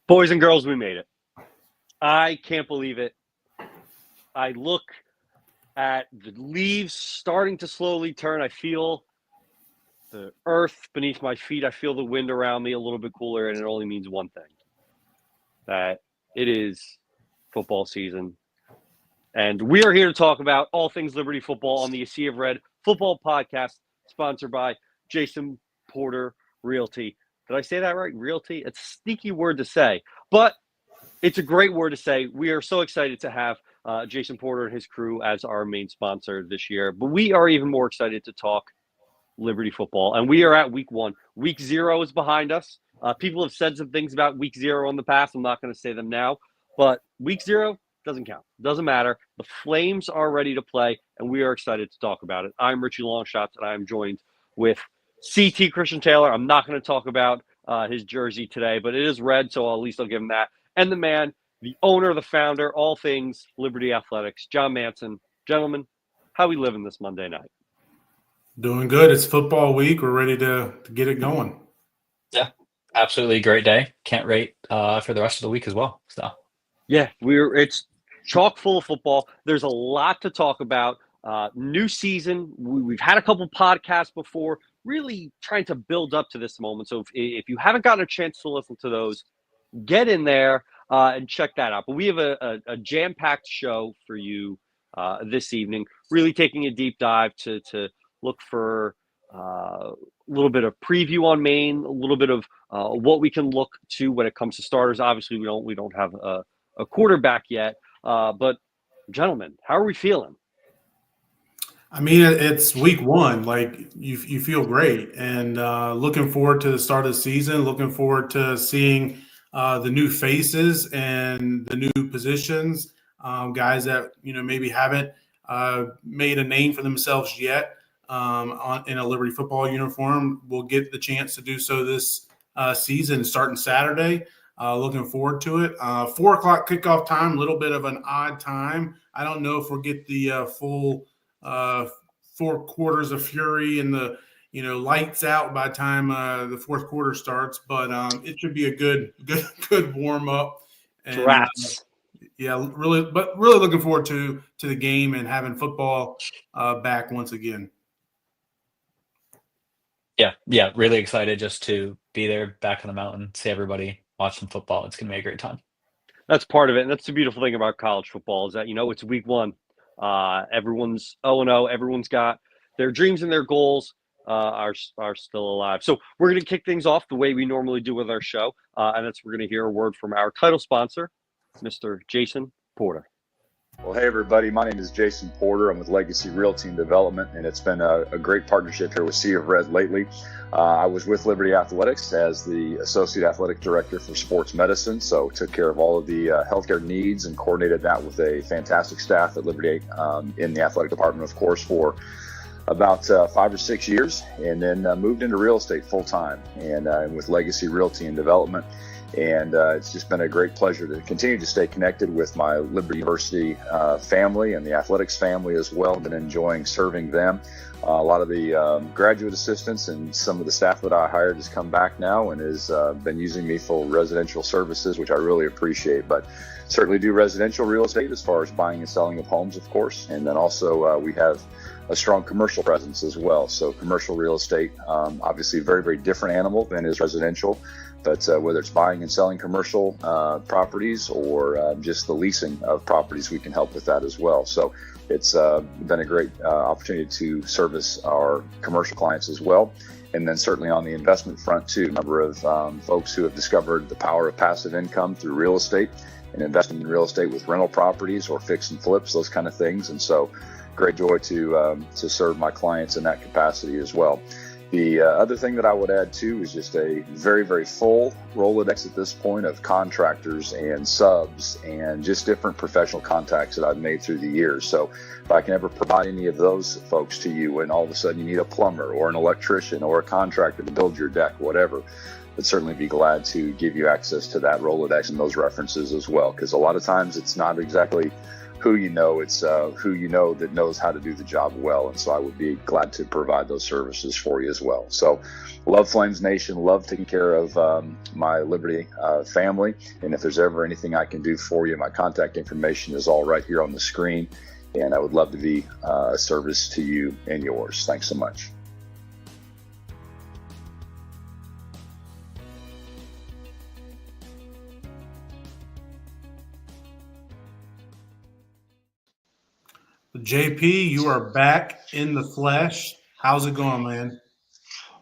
Boys and girls, we made it. I can't believe it. I look at the leaves starting to slowly turn. I feel the earth beneath my feet. I feel the wind around me a little bit cooler, and it only means one thing, that it is football season. And we are here to talk about all things Liberty football on the Sea of Red Football Podcast, sponsored by Jason Porter Realty. Did I say that right? Realty? It's a sneaky word to say, but it's a great word to say. We are so excited to have Jason Porter and his crew as our main sponsor this year, but we are even more excited to talk Liberty football. And we are at week 1. Week 0 is behind us. People have said some things about week 0 in the past. I'm not going to say them now, but week 0 doesn't count. Doesn't matter. The Flames are ready to play, and we are excited to talk about it. I'm Richie Longshots, and I am joined with CT Christian Taylor. I'm not going to talk about his jersey today, but it is red, so at least I'll give him that. And the man, the owner, the founder, all things Liberty Athletics, John Manson. Gentlemen, how we living this Monday night? Doing good. It's football week. We're ready to get it going. Yeah, absolutely great day. Can't wait for the rest of the week as well. So yeah, it's chock full of football. There's a lot to talk about. New season. We've had a couple podcasts before, really trying to build up to this moment. So if you haven't gotten a chance to listen to those, get in there and check that out. But we have a jam-packed show for you this evening, really taking a deep dive to look for a little bit of preview on Maine, a little bit of what we can look to when it comes to starters. Obviously, we don't have a quarterback yet, but gentlemen, how are we feeling? I mean, it's week 1. Like you feel great, and looking forward to the start of the season. Looking forward to seeing the new faces and the new positions, guys that maybe haven't made a name for themselves yet in a Liberty football uniform. Will get the chance to do so this season, starting Saturday. Looking forward to it. 4 o'clock kickoff time, a little bit of an odd time. I don't know if we'll get the full 4 quarters of fury and the lights out by the time the 4th quarter starts, but it should be a good warm up. And really looking forward to the game and having football back once again. Yeah, really excited just to be there back on the mountain, see everybody watching football. It's gonna be a great time. That's part of it, and that's the beautiful thing about college football is that it's week 1. Everyone's 0-0. Everyone's got their dreams and their goals are still alive. So we're going to kick things off the way we normally do with our show, and that's we're going to hear a word from our title sponsor, Mr. Jason Porter. Well, hey, everybody. My name is Jason Porter. I'm with Legacy Realty and Development, and it's been a great partnership here with Sea of Red lately. I was with Liberty Athletics as the Associate Athletic Director for Sports Medicine, so took care of all of the healthcare needs and coordinated that with a fantastic staff at Liberty in the athletic department, of course, for about 5 or 6 years, and then moved into real estate full-time and with Legacy Realty and Development. And it's just been a great pleasure to continue to stay connected with my Liberty University family and the athletics family as well. I've been enjoying serving them. A lot of the graduate assistants and some of the staff that I hired has come back now and has been using me for residential services, which I really appreciate. But certainly do residential real estate as far as buying and selling of homes, of course. And then also we have a strong commercial presence as well. So commercial real estate, obviously a very, very different animal than is residential. But whether it's buying and selling commercial properties or just the leasing of properties, we can help with that as well. So it's been a great opportunity to service our commercial clients as well. And then certainly on the investment front too, a number of folks who have discovered the power of passive income through real estate and investing in real estate with rental properties or fix and flips, those kind of things. And so great joy to serve my clients in that capacity as well. The other thing that I would add too is just a very, very full Rolodex at this point of contractors and subs and just different professional contacts that I've made through the years. So if I can ever provide any of those folks to you and all of a sudden you need a plumber or an electrician or a contractor to build your deck, whatever, I'd certainly be glad to give you access to that Rolodex and those references as well. Because a lot of times it's not exactly who you know. It's who you know that knows how to do the job well. And so I would be glad to provide those services for you as well. So love Flames Nation, love taking care of my Liberty family. And if there's ever anything I can do for you, my contact information is all right here on the screen. And I would love to be a service to you and yours. Thanks so much. JP, you are back in the flesh. How's it going, man?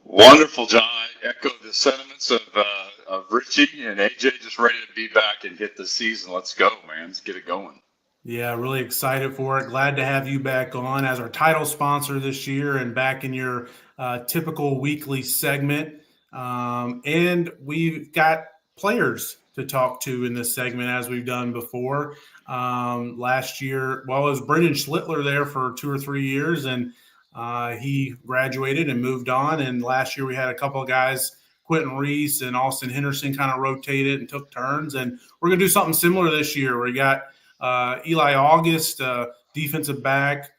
Wonderful, John. I echo the sentiments of Richie and AJ. Just ready to be back and hit the season. Let's go, man. Let's get it going. Yeah, really excited for it. Glad to have you back on as our title sponsor this year and back in your typical weekly segment. And we've got players to talk to in this segment as we've done before. Last year, well, it was Brendan Schlittler there for 2 or 3 years, and he graduated and moved on. And last year we had a couple of guys, Quentin Reese and Austin Henderson, kind of rotated and took turns. And we're going to do something similar this year. We got Eli August, defensive back,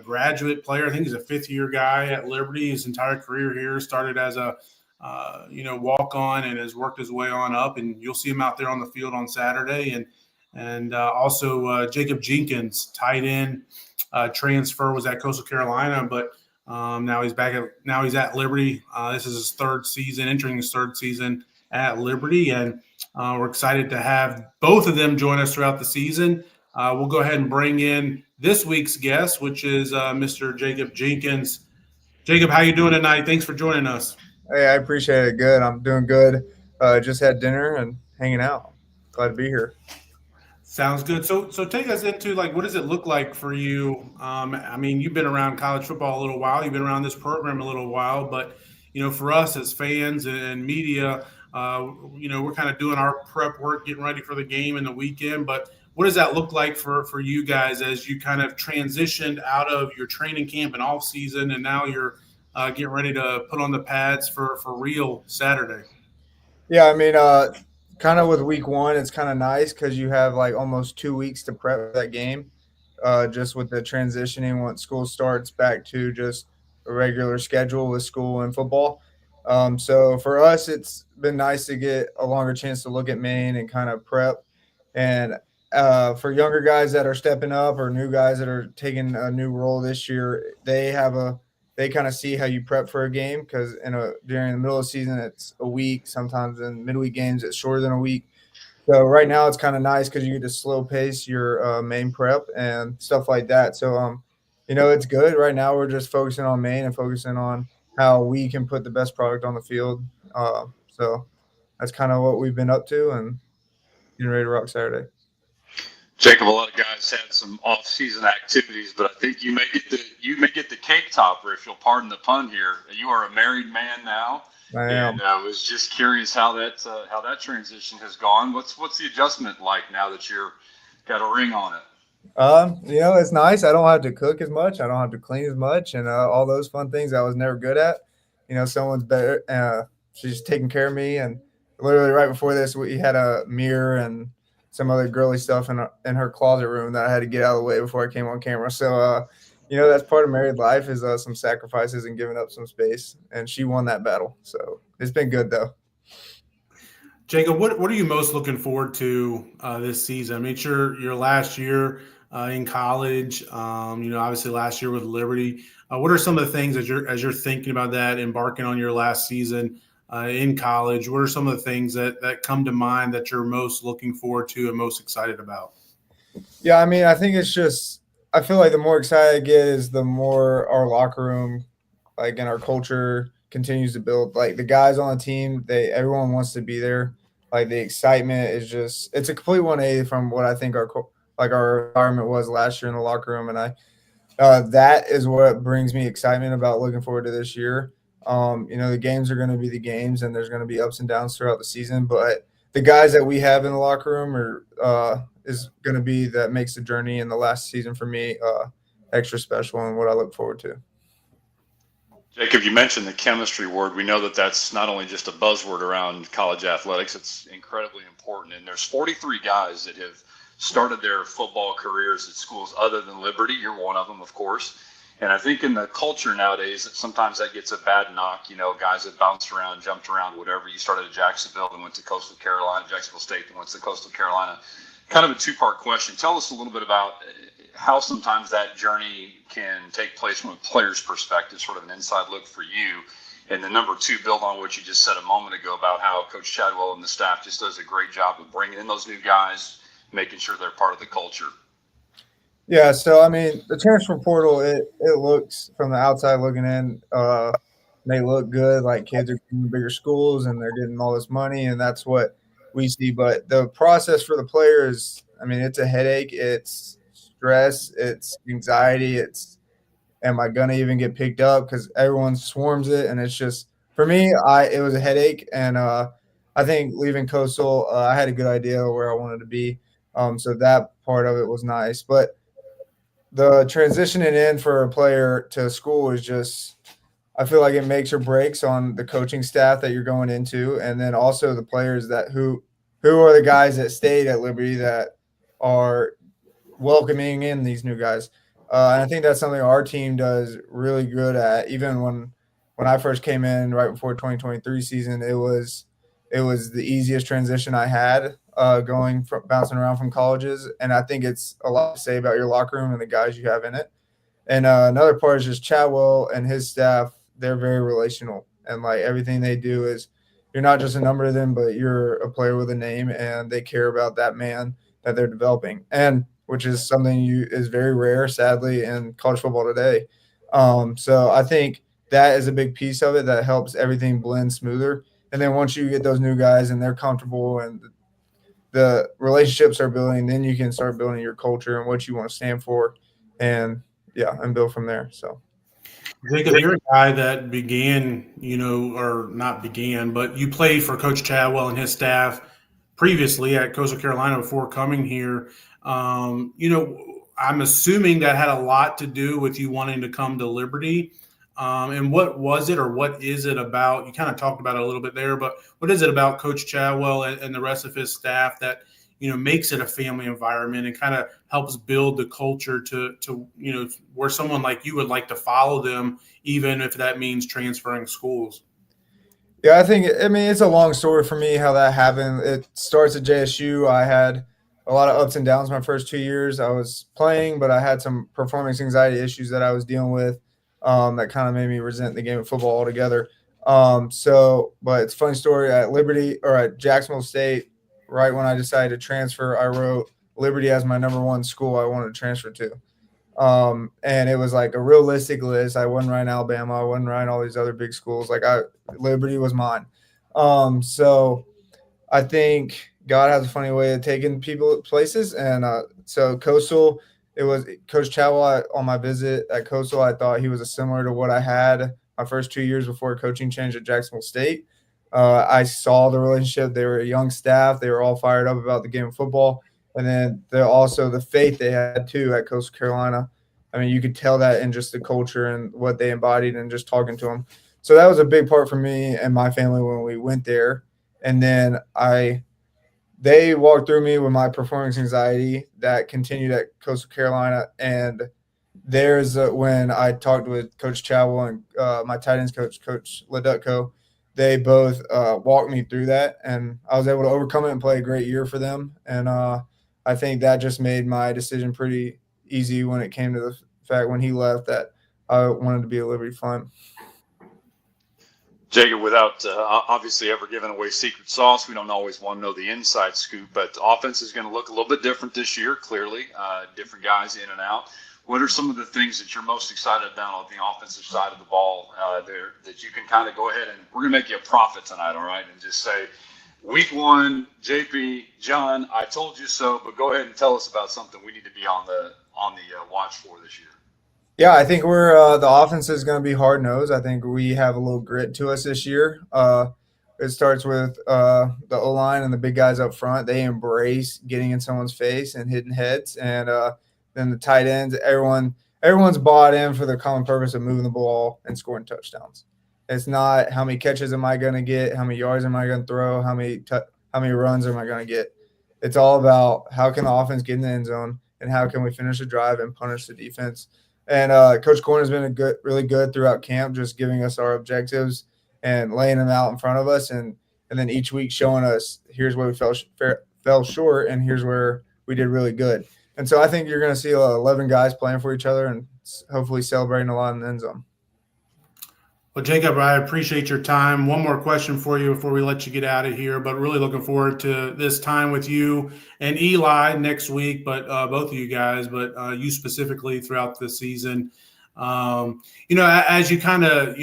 graduate player. I think he's a fifth-year guy at Liberty. His entire career here started as a walk-on and has worked his way on up. And you'll see him out there on the field on Saturday. And also Jacob Jenkins, tight end, transfer, was at Coastal Carolina, but now he's back. Now he's at Liberty. This is his third season, entering his third season at Liberty, and we're excited to have both of them join us throughout the season. We'll go ahead and bring in this week's guest, which is Mr. Jacob Jenkins. Jacob, how you doing tonight? Thanks for joining us. Hey, I appreciate it. Good. I'm doing good. Just had dinner and hanging out. Glad to be here. Sounds good. So take us into, like, what does it look like for you? I mean, you've been around college football a little while. You've been around this program a little while, but for us as fans and media, we're kind of doing our prep work, getting ready for the game and the weekend. But what does that look like for you guys as you kind of transitioned out of your training camp and off season, and now you're getting ready to put on the pads for real Saturday? Yeah, I mean, kind of with week one, it's kind of nice because you have like almost 2 weeks to prep that game. Just with the transitioning once school starts back to just a regular schedule with school and football. So for us, it's been nice to get a longer chance to look at Maine and kind of prep. And for younger guys that are stepping up or new guys that are taking a new role this year, they kind of see how you prep for a game because during the middle of the season, it's a week. Sometimes in midweek games, it's shorter than a week. So right now it's kind of nice because you get to slow pace your main prep and stuff like that. So, it's good. Right now we're just focusing on Maine and focusing on how we can put the best product on the field. So that's kind of what we've been up to and getting ready to rock Saturday. Jacob, a lot of guys had some off-season activities, but I think you may get the cake topper, if you'll pardon the pun here. You are a married man now. I am. And I was just curious how that transition has gone. What's the adjustment like now that you're got a ring on it? It's nice. I don't have to cook as much. I don't have to clean as much, and all those fun things I was never good at. Someone's better. She's taking care of me, and literally right before this, we had a mirror and some other girly stuff in her closet room that I had to get out of the way before I came on camera. So, that's part of married life is some sacrifices and giving up some space. And she won that battle. So it's been good, though. Jacob, what are you most looking forward to this season? I mean, it's your last year in college. Obviously last year with Liberty. What are some of the things as you're thinking about that, embarking on your last season in college? What are some of the things that come to mind that you're most looking forward to and most excited about? Yeah, I mean, I think it's just I feel like the more excited I get is the more our locker room, like, and our culture continues to build. Like, the guys on the team, everyone wants to be there. Like, the excitement is just it's a complete 180 from what I think our environment was last year in the locker room, and that is what brings me excitement about looking forward to this year. The games are going to be the games, and there's going to be ups and downs throughout the season. But the guys that we have in the locker room is going to be that makes the journey in the last season for me extra special and what I look forward to. Jacob, you mentioned the chemistry word. We know that that's not only just a buzzword around college athletics; it's incredibly important. And there's 43 guys that have started their football careers at schools other than Liberty. You're one of them, of course. And I think in the culture nowadays, sometimes that gets a bad knock. You know, guys that bounced around, jumped around, whatever. You started at Jacksonville and went to Coastal Carolina, Jacksonville State, and went to Coastal Carolina. Kind of a two-part question. Tell us a little bit about how sometimes that journey can take place from a player's perspective, sort of an inside look for you. And then number two, build on what you just said a moment ago about how Coach Chadwell and the staff just does a great job of bringing in those new guys, making sure they're part of the culture. Yeah, so I mean, the transfer portal, it looks from the outside looking in, they look good. Like kids are getting bigger schools and they're getting all this money, and that's what we see. But the process for the players, I mean, it's a headache, it's stress, it's anxiety, it's am I gonna even get picked up because everyone swarms it, and it's just for me, it was a headache, and I think leaving Coastal, I had a good idea where I wanted to be, so that part of it was nice, but the transitioning in for a player to school is just I feel like it makes or breaks on the coaching staff that you're going into, and then also the players that who are the guys that stayed at Liberty that are welcoming in these new guys. And I think that's something our team does really good at. Even when I first came in right before 2023 season, it was the easiest transition I had going from bouncing around from colleges, and I think it's a lot to say about your locker room and the guys you have in it. And another part is just Chadwell and his staff. They're very relational, and like everything they do is you're not just a number to them, but you're a player with a name, and they care about that man that they're developing, and which is something is very rare, sadly, in college football today. So I think that is a big piece of it that helps everything blend smoother. And then once you get those new guys and they're comfortable and the relationships are building, then you can start building your culture and what you want to stand for, and yeah, and build from there. So. Jacob, you're a guy that began, or not began, but you played for Coach Chadwell and his staff previously at Coastal Carolina before coming here. I'm assuming that had a lot to do with you wanting to come to Liberty. And what was it, or what is it about? You kind of talked about it a little bit there, but what is it about Coach Chadwell and the rest of his staff that makes it a family environment and kind of helps build the culture to where someone like you would like to follow them, even if that means transferring schools? Yeah, I mean, it's a long story for me how that happened. It starts at JSU. I had a lot of ups and downs my first 2 years. I was playing, but I had some performance anxiety issues that I was dealing with that kind of made me resent the game of football altogether. But it's a funny story at Liberty or at Jacksonville State. Right when I decided to transfer, I wrote Liberty as my number one school I wanted to transfer to. And it was like a realistic list. I wasn't writing Alabama. I wasn't writing all these other big schools. Liberty was mine. So I think God has a funny way of taking people places. And so Coastal, it was Coach Chadwell on my visit at Coastal. I thought he was similar to what I had my first 2 years before coaching change at Jacksonville State. I saw the relationship. They were a young staff. They were all fired up about the game of football. And then also the faith they had too at Coastal Carolina. I mean, you could tell that in just the culture and what they embodied and just talking to them. So that was a big part for me and my family when we went there. And then they walked through me with my performance anxiety that continued at Coastal Carolina. And there's when I talked with Coach Chadwell and my tight ends coach, Coach Ledutko. They both walked me through that, and I was able to overcome it and play a great year for them. And I think that just made my decision pretty easy when it came to the fact when he left that I wanted to be a Liberty fan. Jacob, without obviously ever giving away secret sauce, we don't always want to know the inside scoop, but the offense is going to look a little bit different this year, clearly. Different guys in and out. What are some of the things that you're most excited about on the offensive side of the ball there that you can kind of go ahead and we're going to make you a prophet tonight, all right, and just say, week one, JP, John, I told you so, but go ahead and tell us about something we need to be on the watch for this year. Yeah, I think we're the offense is going to be hard nosed. I think we have a little grit to us this year. It starts with the O-line and the big guys up front. They embrace getting in someone's face and hitting heads, and then the tight ends. Everyone's bought in for the common purpose of moving the ball and scoring touchdowns. It's not how many catches am I going to get, how many yards am I going to throw, how many runs am I going to get. it's all about how can the offense get in the end zone and how can we finish the drive and punish the defense. And Coach Corn has been really good throughout camp, just giving us our objectives and laying them out in front of us, and then each week showing us here's where we fell short and here's where we did really good. And so I think you're going to see 11 guys playing for each other and hopefully celebrating a lot in the end zone. Well, Jacob, I appreciate your time. One more question for you before we let you get out of here, but really looking forward to this time with you and Eli next week, but both of you guys, but you specifically throughout the season. As you kind of,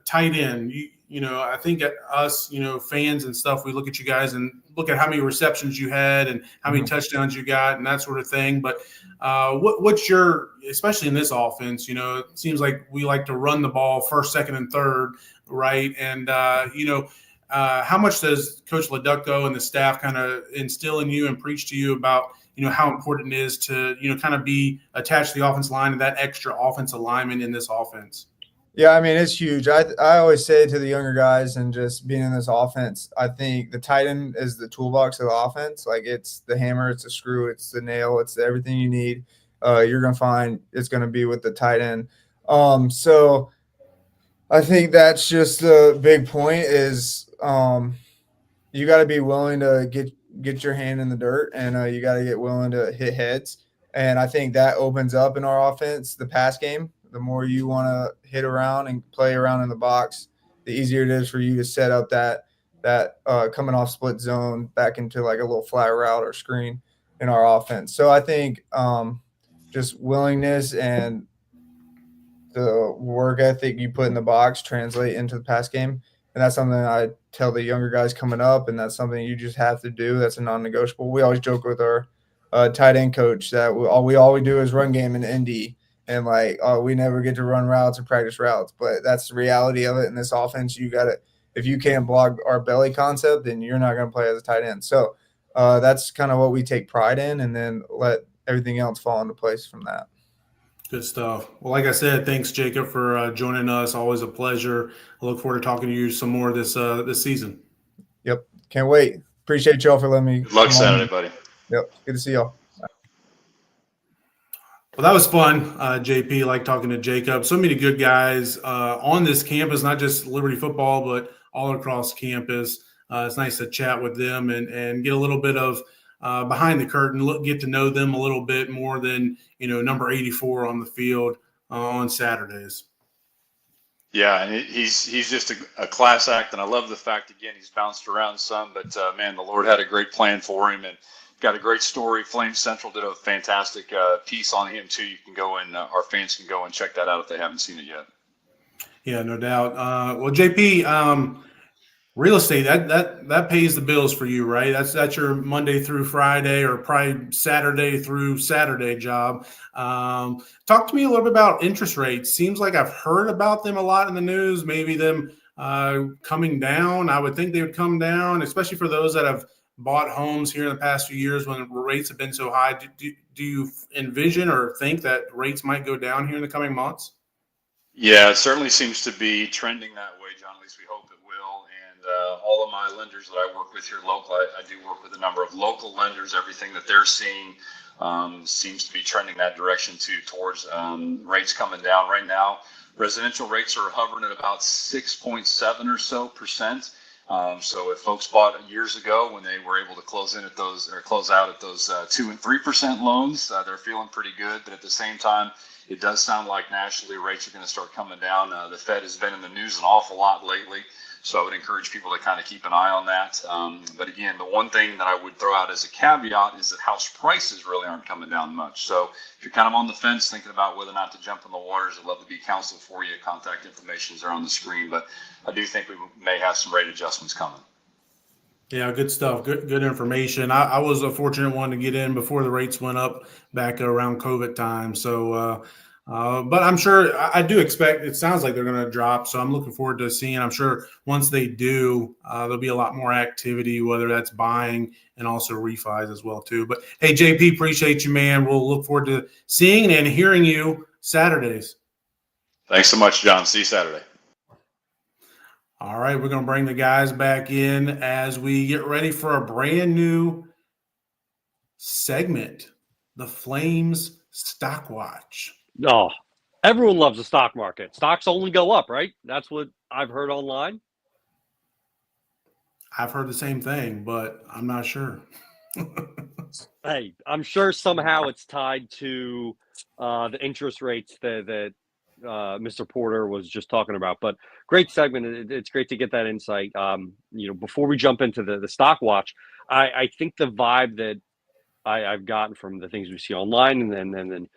tight end, I think us, fans and stuff, we look at you guys and look at how many receptions you had and how many touchdowns you got and that sort of thing. But what's your, especially in this offense, it seems like we like to run the ball first, second, and third, right? And, how much does Coach Leducco and the staff kind of instill in you and preach to you about, how important it is to, kind of be attached to the offensive line and that extra offensive lineman in this offense? Yeah, I mean, it's huge. I always say to the younger guys and just being in this offense, I think the tight end is the toolbox of the offense. Like, it's the hammer, it's the screw, it's the nail, it's everything you need. You're going to find it's going to be with the tight end. So I think that's just the big point is you got to be willing to get your hand in the dirt, and you got to get willing to hit heads. And I think that opens up in our offense the pass game. The more you want to hit around and play around in the box, the easier it is for you to set up that coming off split zone back into like a little flat route or screen in our offense. So I think just willingness and the work ethic you put in the box translate into the pass game. And that's something I tell the younger guys coming up, and that's something you just have to do. That's a non-negotiable. We always joke with our tight end coach that all we do is run game in ND. And we never get to run routes or practice routes, but that's the reality of it. In this offense, if you can't block our belly concept, then you're not going to play as a tight end. So that's kind of what we take pride in, and then let everything else fall into place from that. Good stuff. Well, like I said, thanks, Jacob, for joining us. Always a pleasure. I look forward to talking to you some more this season. Yep. Can't wait. Appreciate y'all for letting me. Good luck Saturday, buddy. Yep. Good to see y'all. Well, that was fun, JP, like talking to Jacob. So many good guys on this campus, not just Liberty football, but all across campus. It's nice to chat with them and get a little bit of behind the curtain, get to know them a little bit more than, number 84 on the field on Saturdays. Yeah, and he's just a class act, and I love the fact, again, he's bounced around some, but, man, the Lord had a great plan for him, and got a great story. Flame Central did a fantastic piece on him, too. You can go and our fans can go and check that out if they haven't seen it yet. Yeah, no doubt. Well, JP, real estate, that pays the bills for you, right? That's your Monday through Friday or probably Saturday through Saturday job. Talk to me a little bit about interest rates. Seems like I've heard about them a lot in the news, maybe them coming down. I would think they would come down, especially for those that have bought homes here in the past few years when rates have been so high. Do you envision or think that rates might go down here in the coming months? Yeah, it certainly seems to be trending that way, John. At least we hope it will. And all of my lenders that I work with here local, I do work with a number of local lenders. Everything that they're seeing seems to be trending that direction too, towards rates coming down. Right now, residential rates are hovering at about 6.7 or so percent. So if folks bought years ago when they were able to close out at those 2% and 3% loans, they're feeling pretty good. But at the same time, it does sound like nationally rates are going to start coming down. The Fed has been in the news an awful lot lately, so I would encourage people to kind of keep an eye on that. But again, the one thing that I would throw out as a caveat is that house prices really aren't coming down much. So if you're kind of on the fence thinking about whether or not to jump in the waters, I'd love to be counsel for you. Contact information is there on the screen, but I do think we may have some rate adjustments coming. Yeah, good stuff. Good information. I was a fortunate one to get in before the rates went up back around COVID time. So, but I'm sure I do expect, it sounds like they're going to drop. So I'm looking forward to seeing, I'm sure once they do, there'll be a lot more activity, whether that's buying and also refis as well too. But hey, JP, appreciate you, man. We'll look forward to seeing and hearing you Saturdays. Thanks so much, John. See you Saturday. All right, we're going to bring the guys back in as we get ready for a brand new segment, the Flames Stock Watch. Oh, everyone loves the stock market. Stocks only go up, right? That's what I've heard online. I've heard the same thing, but I'm not sure. Hey, I'm sure somehow it's tied to the interest rates that Mr. Porter was just talking about. But great segment. It's great to get that insight. Before we jump into the stock watch, I think the vibe that I've gotten from the things we see online and then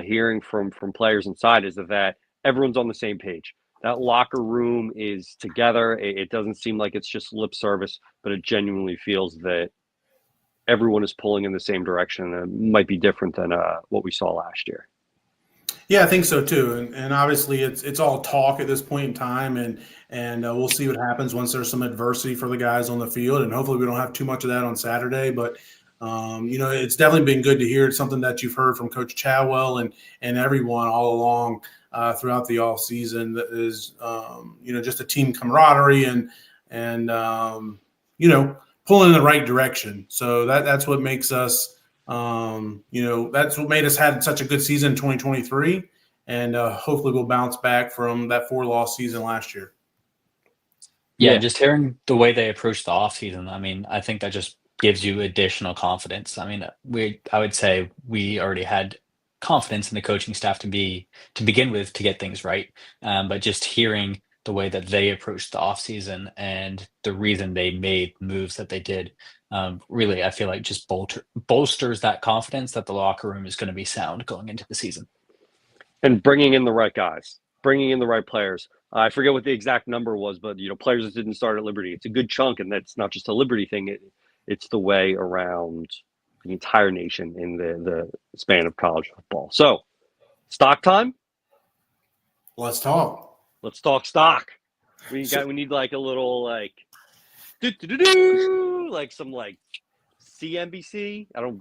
hearing from players inside is that everyone's on the same page. That locker room is together. It doesn't seem like it's just lip service, but it genuinely feels that everyone is pulling in the same direction. And it might be different than what we saw last year. Yeah, I think so too, and obviously it's all talk at this point in time, and we'll see what happens once there's some adversity for the guys on the field, and hopefully we don't have too much of that on Saturday. But it's definitely been good to hear. It's something that you've heard from Coach Chadwell and everyone all along throughout the off season. That is just a team camaraderie and pulling in the right direction. So that's what makes us. That's what made us had such a good season in 2023, and hopefully we'll bounce back from that 4-loss season last year. Yeah, just hearing the way they approach the offseason, I mean, I think that just gives you additional confidence. I mean, I would say we already had confidence in the coaching staff to begin with to get things right. But just hearing the way that they approached the offseason and the reason they made moves that they did, really, I feel like just bolsters that confidence that the locker room is going to be sound going into the season. And bringing in the right guys, bringing in the right players. I forget what the exact number was, but players that didn't start at Liberty, it's a good chunk, and that's not just a Liberty thing. It's the way around the entire nation in the span of college football. So, stock time. Let's talk. Let's talk stock. We need like a little like like some like CNBC. I don't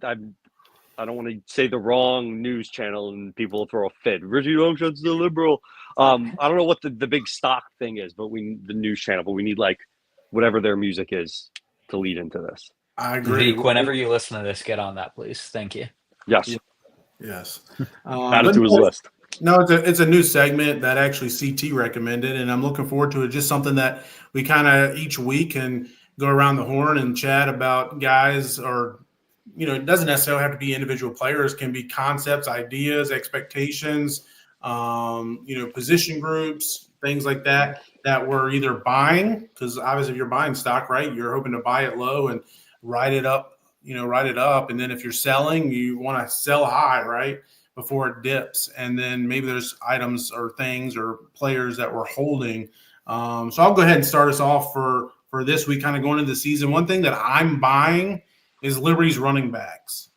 want to say the wrong news channel and people will throw a fit. Richie Longshot's the liberal. I don't know what the big stock thing is, but the news channel. But we need like whatever their music is to lead into this. I agree. Vic, whenever you listen to this, get on that, please. Thank you. Yes. Yes. Add it to his list. No, it's a new segment that actually CT recommended, and I'm looking forward to it. Just something that we kind of each week can go around the horn and chat about guys, or it doesn't necessarily have to be individual players. It can be concepts, ideas, expectations, position groups, things like that we're either buying, because obviously if you're buying stock, right, you're hoping to buy it low and ride it up, and then if you're selling, you want to sell high, right, before it dips. And then maybe there's items or things or players that we're holding. So I'll go ahead and start us off for this week, kind of going into the season. One thing that I'm buying is Liberty's running backs.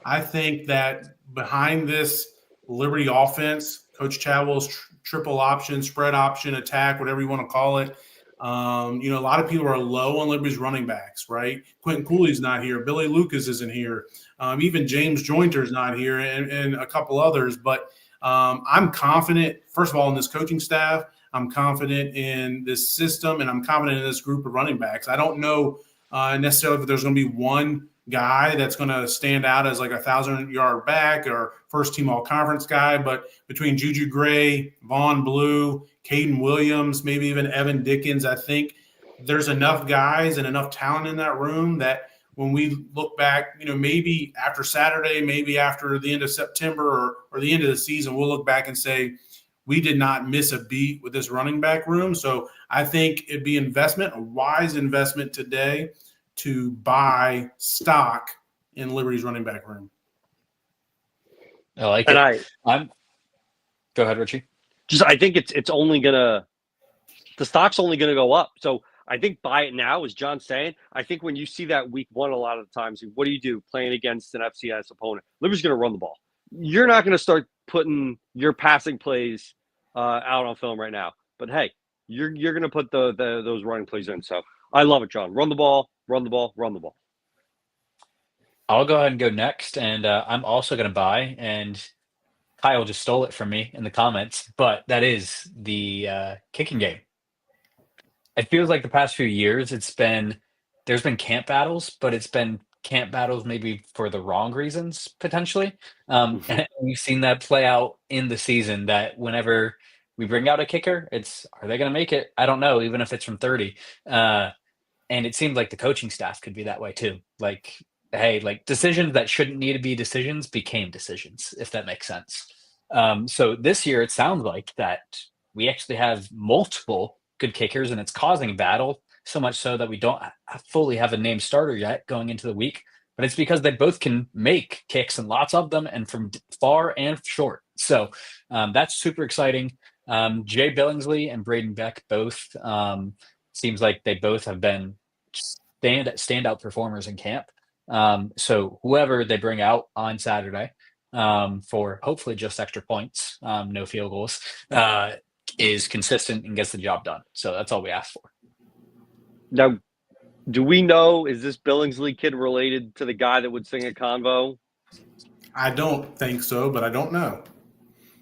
I think that behind this Liberty offense, Coach Chadwell's triple option, spread option, attack, whatever you want to call it, a lot of people are low on Liberty's running backs, right? Quentin Cooley's not here. Billy Lucas isn't here. Even James Jointer's not here, and a couple others. But I'm confident, first of all, in this coaching staff. I'm confident in this system, and I'm confident in this group of running backs. I don't know necessarily if there's going to be one guy that's going to stand out as like 1,000-yard back or first-team all-conference guy, but between Juju Gray, Vaughn Blue, Caden Williams, maybe even Evan Dickens, I think there's enough guys and enough talent in that room that when we look back, maybe after Saturday, maybe after the end of September or the end of the season, we'll look back and say, we did not miss a beat with this running back room. So I think it'd be a wise investment today to buy stock in Liberty's running back room. I like And it. Go ahead, Richie. I think the stock's only gonna go up. So I think buy it now, as John's saying. I think when you see that week one, a lot of the times, what do you do playing against an FCS opponent? Liberty's gonna run the ball. You're not gonna start putting your passing plays out on film right now. But hey, you're gonna put those running plays in. So I love it, John. Run the ball, run the ball, run the ball. I'll go ahead and go next, and I'm also going to buy, and Kyle just stole it from me in the comments, but that is the kicking game. It feels like the past few years there's been camp battles, but it's been camp battles maybe for the wrong reasons, potentially. Mhm. And we've seen that play out in the season that whenever we bring out a kicker, are they going to make it? I don't know, even if it's from 30. And it seemed like the coaching staff could be that way too. Like, hey, like decisions that shouldn't need to be decisions became decisions, if that makes sense. So this year, it sounds like that we actually have multiple good kickers, and it's causing battle. So much so that we don't fully have a named starter yet going into the week. But it's because they both can make kicks and lots of them, and from far and short. So that's super exciting. Jay Billingsley and Braden Beck both seems like they both have been standout performers in camp. So whoever they bring out on Saturday for hopefully just extra points, no field goals, is consistent and gets the job done. So that's all we ask for. Now, do we know, is this Billingsley kid related to the guy that would sing a convo? I don't think so, but I don't know.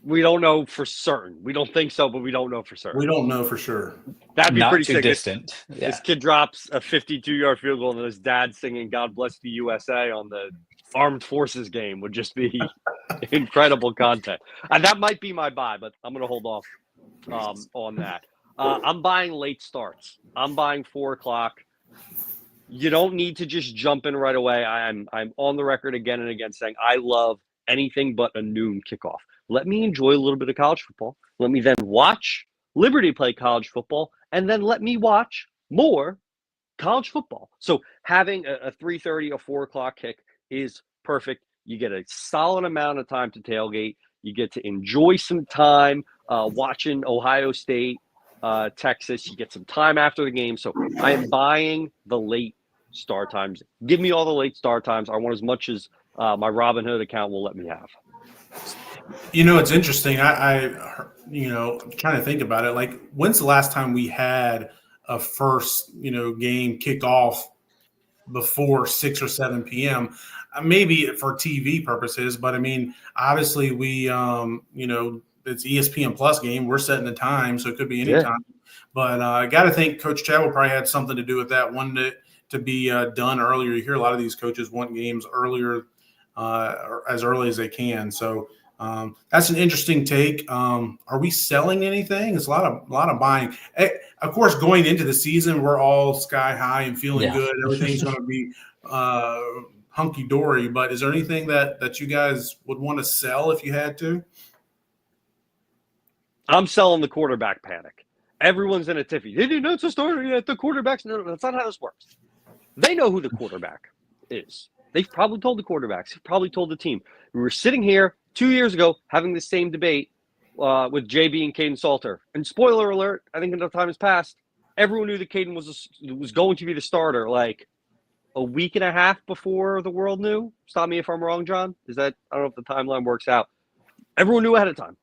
We don't know for certain. We don't think so, but we don't know for certain. We don't know for sure. That'd be Not pretty too sick. distant. This kid drops a 52-yard field goal and his dad singing God Bless the USA on the Armed Forces game would just be incredible content. And that might be my buy, but I'm going to hold off on that. I'm buying late starts. I'm buying 4 o'clock. You don't need to just jump in right away. I'm on the record again and again saying I love anything but a noon kickoff. Let me enjoy a little bit of college football. Let me then watch Liberty play college football, and then let me watch more college football. So having a 3:30 or 4 o'clock kick is perfect. You get a solid amount of time to tailgate. You get to enjoy some time watching Ohio State, Texas. You get some time after the game. So I am buying the late start times. Give me all the late start times. I want as much as my Robinhood account will let me have. You know, it's interesting. I trying to think about it. Like, when's the last time we had a first, game kick off before 6 or 7 p.m.? Maybe for TV purposes, but I mean, obviously we, it's ESPN Plus game. We're setting the time, so it could be any time. But I got to think Coach Chadwell probably had something to do with that. One to be done earlier. You hear a lot of these coaches want games earlier, as early as they can. So that's an interesting take. Are we selling anything? It's a lot of buying. Of course, going into the season, we're all sky high and feeling good. Everything's going to be hunky dory. But is there anything that you guys would want to sell if you had to? I'm selling the quarterback panic. Everyone's in a tiffy. They didn't know it's a starter yet. The quarterbacks. No, that's not how this works. They know who the quarterback is. They've probably told the quarterbacks. They've probably told the team. We were sitting here 2 years ago having the same debate with JB and Caden Salter. And spoiler alert, I think enough time has passed. Everyone knew that Caden was going to be the starter like a week and a half before the world knew. Stop me if I'm wrong, John. I don't know if the timeline works out. Everyone knew ahead of time.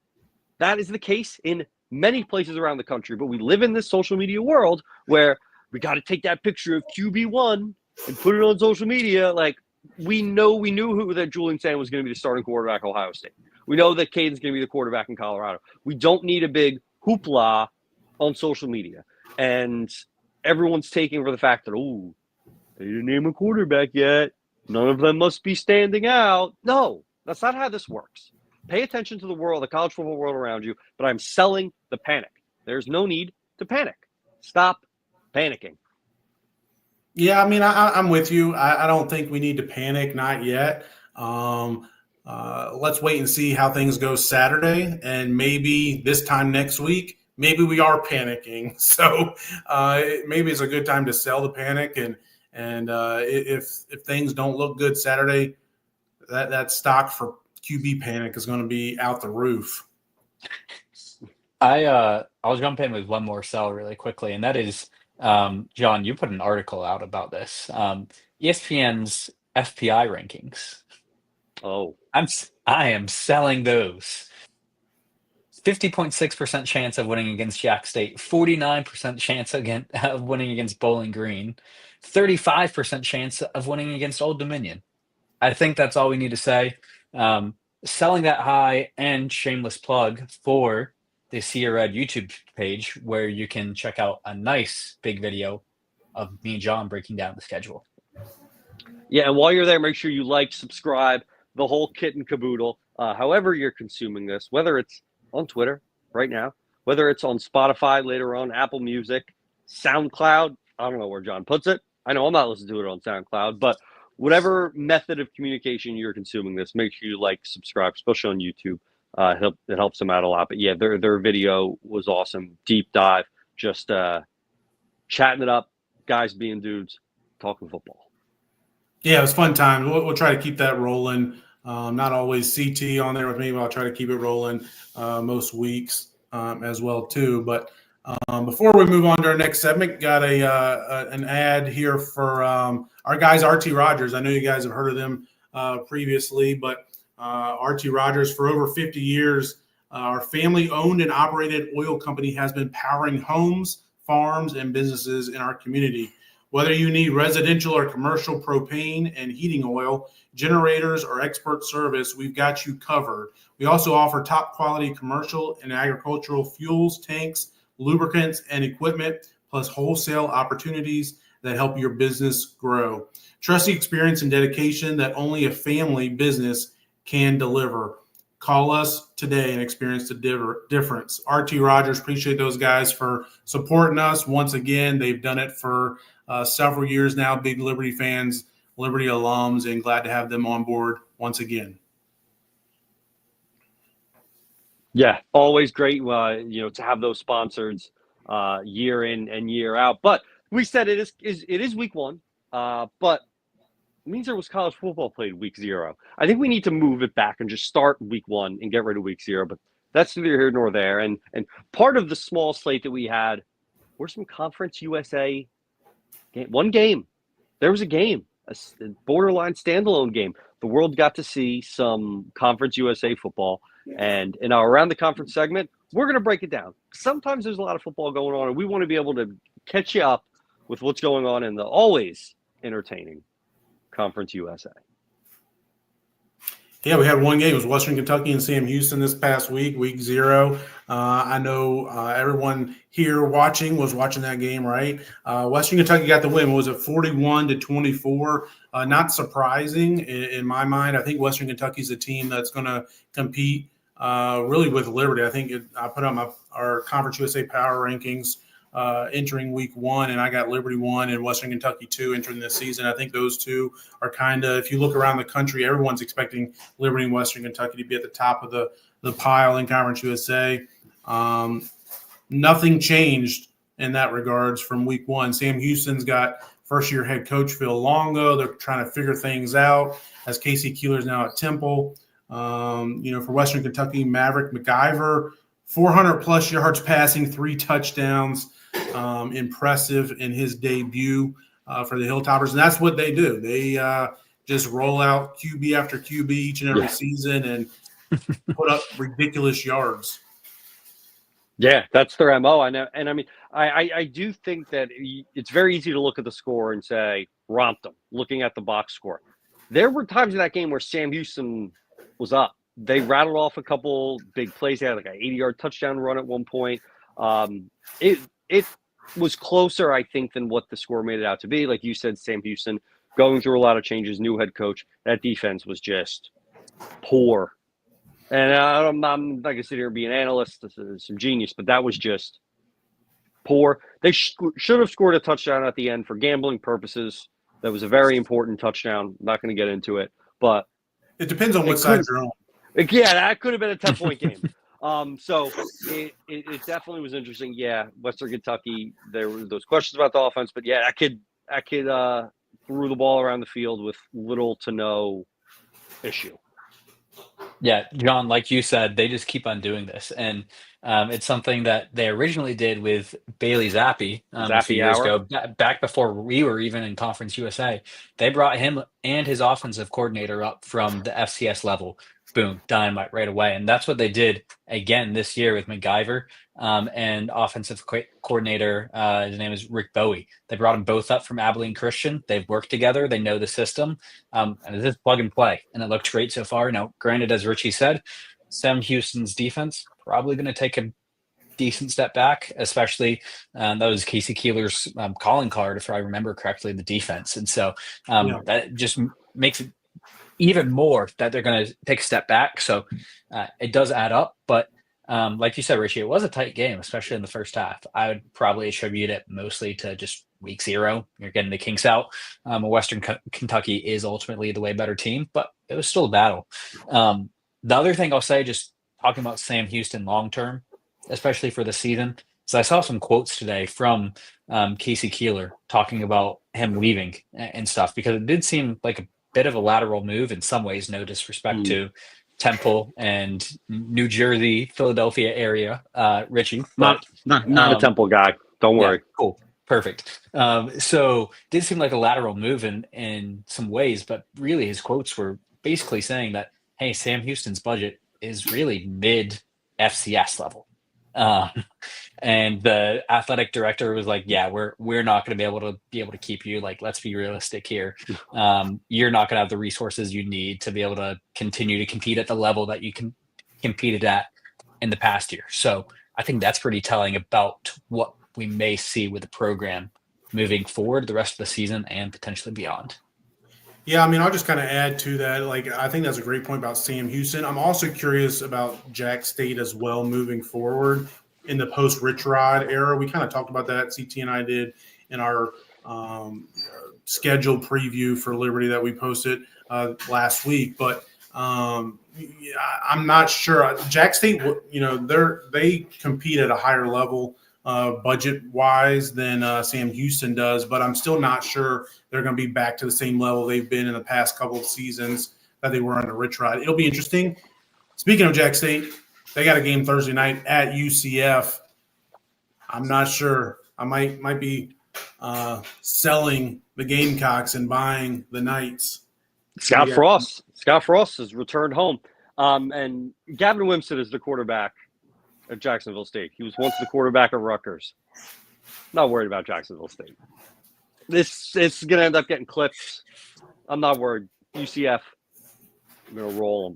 That is the case in many places around the country. But we live in this social media world where we got to take that picture of QB1 and put it on social media. Like, we knew that Julian Sand was going to be the starting quarterback at Ohio State. We know that Caden's going to be the quarterback in Colorado. We don't need a big hoopla on social media. And everyone's taking for the fact that, they didn't name a quarterback yet. None of them must be standing out. No, that's not how this works. Pay attention to the world, the college football world around you, but I'm selling the panic. There's no need to panic. Stop panicking. Yeah, I mean, I'm with you. I don't think we need to panic, not yet. Let's wait and see how things go Saturday, and maybe this time next week, maybe we are panicking. So maybe it's a good time to sell the panic, and if things don't look good Saturday, that stock for QB panic is going to be out the roof. I'll jump in with one more sell really quickly, and that is, John, you put an article out about this. ESPN's FPI rankings. Oh, I am selling those. 50.6% chance of winning against Jack State, 49% chance of winning against Bowling Green, 35% chance of winning against Old Dominion. I think that's all we need to say. Selling that high, and shameless plug for the See Red YouTube page, where you can check out a nice big video of me and John breaking down the schedule. Yeah, and while you're there, make sure you like, subscribe, the whole kit and caboodle. However you're consuming this, whether it's on Twitter right now, whether it's on Spotify later on, Apple Music, SoundCloud. I don't know where John puts it. I know I'm not listening to it on SoundCloud, but whatever method of communication you're consuming this, make sure you like, subscribe, especially on YouTube. It helps them out a lot. But yeah, their video was awesome. Deep dive, just chatting it up, guys being dudes, talking football. Yeah, it was a fun time. We'll try to keep that rolling. Not always CT on there with me, but I'll try to keep it rolling most weeks as well too. But before we move on to our next segment, got an ad here for our guys, RT Rogers. I know you guys have heard of them previously, but RT Rogers, for over 50 years, our family-owned and operated oil company has been powering homes, farms, and businesses in our community. Whether you need residential or commercial propane and heating oil, generators, or expert service, we've got you covered. We also offer top quality commercial and agricultural fuels, tanks, lubricants, and equipment, plus wholesale opportunities that help your business grow. Trust the experience and dedication that only a family business can deliver. Call us today and experience the difference. RT Rogers, appreciate those guys for supporting us. Once again, they've done it for several years now. Big Liberty fans, Liberty alums, and glad to have them on board once again. Yeah, always great, to have those sponsors year in and year out. But we said it is week one, but it means there was college football played week 0. I think we need to move it back and just start week 1 and get rid of week 0. But that's neither here nor there. And part of the small slate that we had were some Conference USA one game. There was a game, a borderline standalone game. The world got to see some Conference USA football. And in our Around the Conference segment, we're going to break it down. Sometimes there's a lot of football going on, and we want to be able to catch you up with what's going on in the always entertaining Conference USA. Yeah, we had one game. It was Western Kentucky and Sam Houston this past week 0. I know everyone here watching was watching that game, right? Western Kentucky got the win. Was it 41-24? Not surprising in my mind. I think Western Kentucky's a team that's going to compete really with Liberty. I think I put on our Conference USA power rankings entering week 1, and I got Liberty 1 and Western Kentucky 2 entering this season. I think those two are kind of, if you look around the country, everyone's expecting Liberty and Western Kentucky to be at the top of the pile in Conference USA. Nothing changed in that regards from week 1. Sam Houston's got first-year head coach Phil Longo. They're trying to figure things out as Casey Keeler's now at Temple. For Western Kentucky, Maverick McIver, 400-plus yards passing, 3 touchdowns. Impressive in his debut for the Hilltoppers. And that's what they do. They just roll out QB after QB each and every season and put up ridiculous yards. Yeah, that's their MO. I know. And I mean, I do think that it's very easy to look at the score and say, romped them, looking at the box score. There were times in that game where Sam Houston was up. They rattled off a couple big plays. They had like an 80-yard touchdown run at one point. It was closer, I think, than what the score made it out to be. Like you said, Sam Houston going through a lot of changes, new head coach. That defense was just poor. And I'm not going to sit here and be an analyst, some genius, but that was just poor. They should have scored a touchdown at the end for gambling purposes. That was a very important touchdown. I'm not going to get into it, but it depends on what side you're on. Yeah, that could have been a 10-point game. So it definitely was interesting. Yeah, Western Kentucky, there were those questions about the offense, but yeah, that kid threw the ball around the field with little to no issue. Yeah, John, like you said, they just keep on doing this. And it's something that they originally did with Bailey Zappi a few years ago, back before we were even in Conference USA. They brought him and his offensive coordinator up from the FCS level. Boom, dynamite right away. And that's what they did again this year with McIver and offensive coordinator. His name is Rick Bowie. They brought them both up from Abilene Christian. They've worked together. They know the system. And it's just plug and play. And it looked great so far. Now, granted, as Richie said, Sam Houston's defense probably going to take a decent step back, especially that was Casey Keeler's calling card, if I remember correctly, the defense. And so that just makes it even more that they're going to take a step back. So it does add up. But like you said, Richie, it was a tight game, especially in the first half. I would probably attribute it mostly to just week 0. You're getting the kinks out. Western Kentucky is ultimately the way better team, but it was still a battle. The other thing I'll say, just talking about Sam Houston long term, especially for the season, is I saw some quotes today from Casey Keeler talking about him leaving and stuff, because it did seem like a bit of a lateral move in some ways, no disrespect to Temple and New Jersey, Philadelphia area, Richie. But not a Temple guy. Don't worry. Yeah, cool. Perfect. So did seem like a lateral move in some ways, but really his quotes were basically saying that, hey, Sam Houston's budget is really mid FCS level. And the athletic director was like, yeah, we're not going to be able to keep you. Like, let's be realistic here. You're not going to have the resources you need to be able to continue to compete at the level that you competed at in the past year. So I think that's pretty telling about what we may see with the program moving forward the rest of the season and potentially beyond. Yeah, I mean, I'll just kind of add to that. Like, I think that's a great point about Sam Houston. I'm also curious about Jack State as well moving forward in the post-Rich Rod era. We kind of talked about that, CT and I did, in our scheduled preview for Liberty that we posted last week. But I'm not sure. Jack State, they compete at a higher level budget-wise than Sam Houston does, but I'm still not sure they're going to be back to the same level they've been in the past couple of seasons that they were under Rich Rod. It'll be interesting. Speaking of Jack State, they got a game Thursday night at UCF. I'm not sure. I might be selling the Gamecocks and buying the Knights. Scott Frost has returned home. And Gavin Wimsatt is the quarterback at Jacksonville State. He was once the quarterback of Rutgers. Not worried about Jacksonville State. This is going to end up getting clips. I'm not worried. UCF, I'm going to roll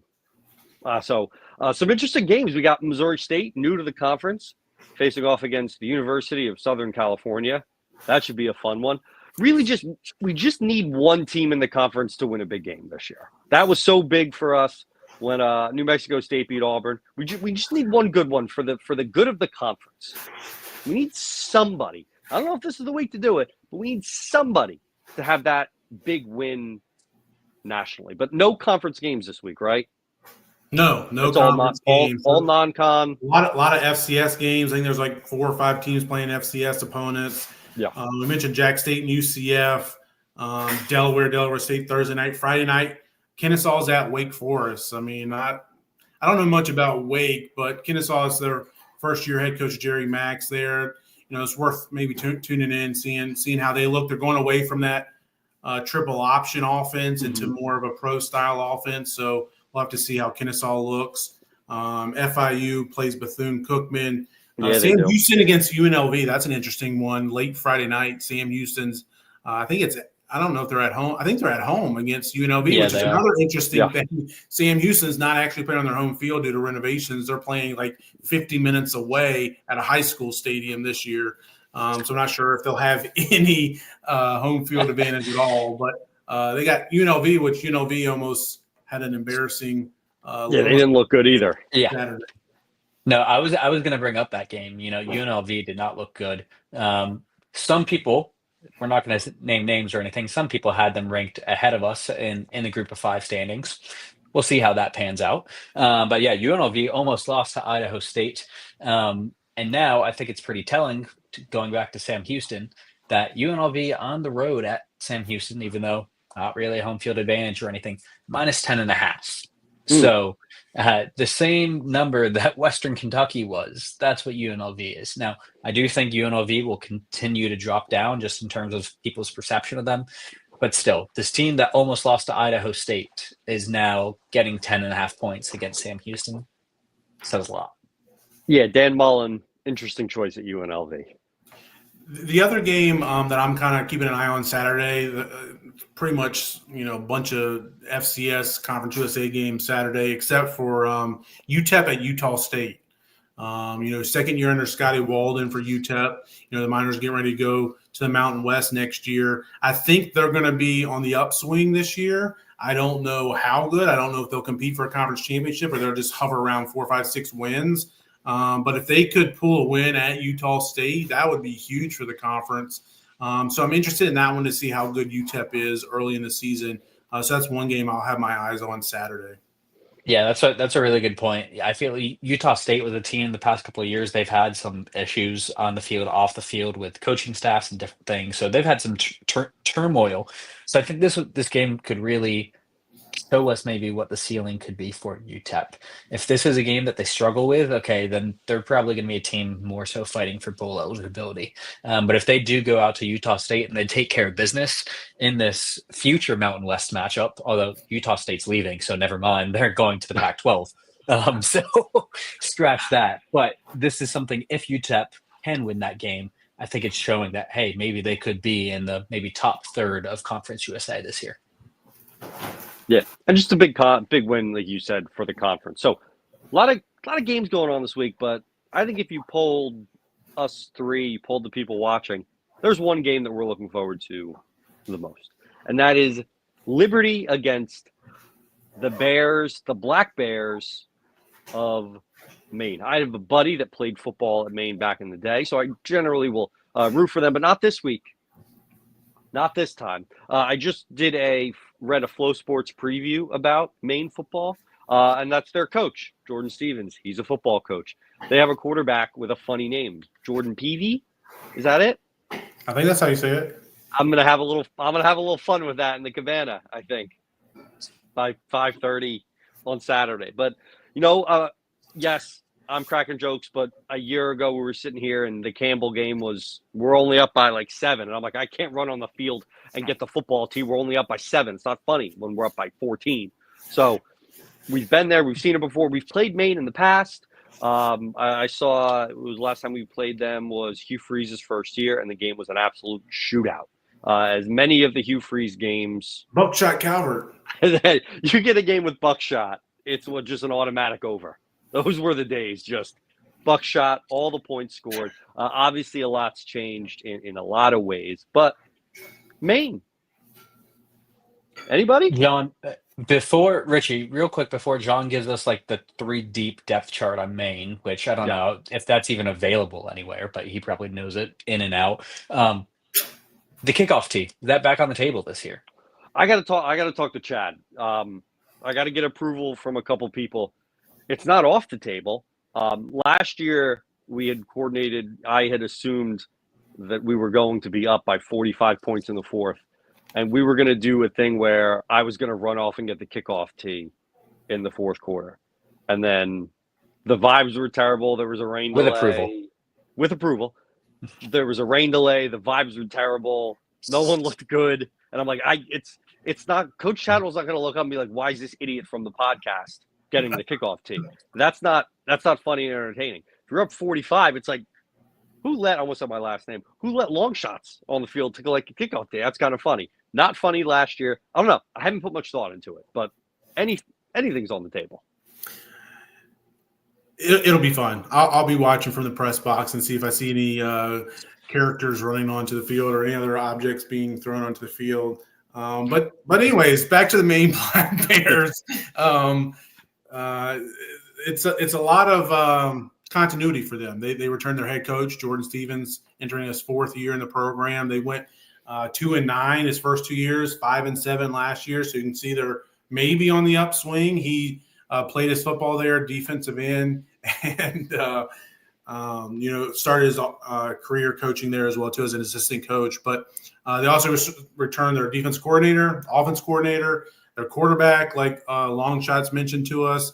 them. So some interesting games. We got Missouri State, new to the conference, facing off against the University of Southern California. That should be a fun one. Really, we just need one team in the conference to win a big game this year. That was so big for us when New Mexico State beat Auburn. We just need one good one for the good of the conference. We need somebody. I don't know if this is the week to do it, but we need somebody to have that big win nationally. But no conference games this week, right? No it's conference games. All non-con. A lot of FCS games. I think there's like 4 or 5 teams playing FCS opponents. Yeah. We mentioned Jack State and UCF, Delaware State Thursday night. Friday night, Kennesaw's at Wake Forest. I mean, I don't know much about Wake, but Kennesaw is their first-year head coach, Jerry Max there. It's worth maybe tuning in, seeing how they look. They're going away from that triple option offense into more of a pro-style offense. So we'll have to see how Kennesaw looks. FIU plays Bethune-Cookman. Sam Houston against UNLV. That's an interesting one. Late Friday night, Sam Houston's. I don't know if they're at home. I think they're at home against UNLV, which is another interesting thing. Sam Houston's not actually playing on their home field due to renovations. They're playing like 50 minutes away at a high school stadium this year. So I'm not sure if they'll have any home field advantage at all. But they got UNLV, which UNLV almost had an embarrassing. They didn't look good either. Yeah. Saturday. No, I was going to bring up that game. UNLV did not look good. Some people, we're not going to name names or anything, some people had them ranked ahead of us in the group of 5 standings. We'll see how that pans out. But yeah, UNLV almost lost to Idaho State. And now I think it's pretty telling, going back to Sam Houston, that UNLV on the road at Sam Houston, even though not really a home field advantage or anything, minus 10.5. So the same number that Western Kentucky was, that's what UNLV is. Now, I do think UNLV will continue to drop down just in terms of people's perception of them. But still, this team that almost lost to Idaho State is now getting 10.5 points against Sam Houston. Says a lot. Yeah, Dan Mullen, interesting choice at UNLV. The other game that I'm kind of keeping an eye on Saturday, pretty much, a bunch of FCS Conference USA games Saturday, except for UTEP at Utah State. Second year under Scotty Walden for UTEP. The Miners getting ready to go to the Mountain West next year. I think they're going to be on the upswing this year. I don't know how good. I don't know if they'll compete for a conference championship or they'll just hover around 4, 5, 6 wins. But if they could pull a win at Utah State, that would be huge for the conference. So I'm interested in that one to see how good UTEP is early in the season. So that's one game I'll have my eyes on Saturday. Yeah, that's a really good point. I feel Utah State was a team the past couple of years. They've had some issues on the field, off the field with coaching staffs and different things. So they've had some turmoil. So I think this game could really show us maybe what the ceiling could be for UTEP. If this is a game that they struggle with, okay, then they're probably going to be a team more so fighting for bowl eligibility. But if they do go out to Utah State and they take care of business in this future Mountain West matchup, although Utah State's leaving, so never mind, they're going to the Pac-12. So scratch that. But this is something, if UTEP can win that game, I think it's showing that, hey, maybe they could be in the maybe top third of Conference USA this year. Yeah, and just a big win, like you said, for the conference. So a lot of games going on this week, but I think if you polled us three, you polled the people watching, there's one game that we're looking forward to the most, and that is Liberty against the Bears, the Black Bears of Maine. I have a buddy that played football at Maine back in the day, so I generally will root for them, but not this week. Not this time. I just read a Flow Sports preview about Maine football, and that's their coach, Jordan Stevens. He's a football coach. They have a quarterback with a funny name, Jordan Peavy. Is that it? I think that's how you say it. I'm gonna have a little fun with that in the cabana, I think, by 5:30 on Saturday. But yes, I'm cracking jokes, but a year ago we were sitting here and the Campbell game we're only up by like 7. And I'm like, I can't run on the field and get the football team. We're only up by 7. It's not funny when we're up by 14. So we've been there. We've seen it before. We've played Maine in the past. I saw it was the last time we played them was Hugh Freeze's first year, and the game was an absolute shootout. As many of the Hugh Freeze games. Buckshot Calvert. You get a game with Buckshot, it's just an automatic over. Those were the days, just Buckshot, all the points scored. Obviously, a lot's changed in a lot of ways. But Maine. Anybody? John, before Richie, real quick, before John gives us like the 3 deep depth chart on Maine, which I don't know if that's even available anywhere, but he probably knows it in and out. The kickoff tee, is that back on the table this year? I got to talk to Chad. I got to get approval from a couple people. It's not off the table. Last year, we had coordinated. I had assumed that we were going to be up by 45 points in the fourth. And we were going to do a thing where I was going to run off and get the kickoff tee in the fourth quarter. And then the vibes were terrible. There was a rain delay. With approval. There was a rain delay. The vibes were terrible. No one looked good. And I'm like, it's not – Coach Chatwell's not going to look up and be like, why is this idiot from the podcast getting the kickoff tee? That's not funny and entertaining. If you're up 45, it's like, I almost said my last name. Who let long shots on the field to collect a kickoff tee? That's kind of funny. Not funny last year. I don't know. I haven't put much thought into it, but anything's on the table. It'll be fun. I'll be watching from the press box and see if I see any characters running onto the field or any other objects being thrown onto the field. But anyways, back to the Maine Black Bears. It's a lot of continuity for them. They returned their head coach, Jordan Stevens, entering his 4th year in the program. They went 2-9 his first 2 years, 5-7 last year. So you can see they're maybe on the upswing. He played his football there, defensive end, and started his career coaching there as well too as an assistant coach. But they also returned their defense coordinator, offense coordinator, their quarterback, like long shots mentioned to us.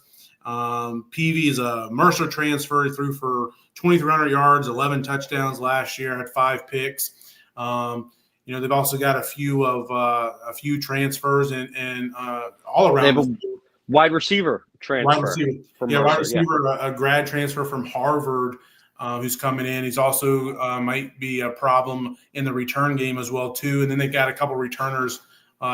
Peavy is a Mercer transfer. He threw for 2,300 yards, 11 touchdowns last year, had 5 picks. They've also got a few transfers and all around. They have a wide receiver transfer. Wide receiver, a grad transfer from Harvard who's coming in. He's also might be a problem in the return game as well too. And then they got a couple returners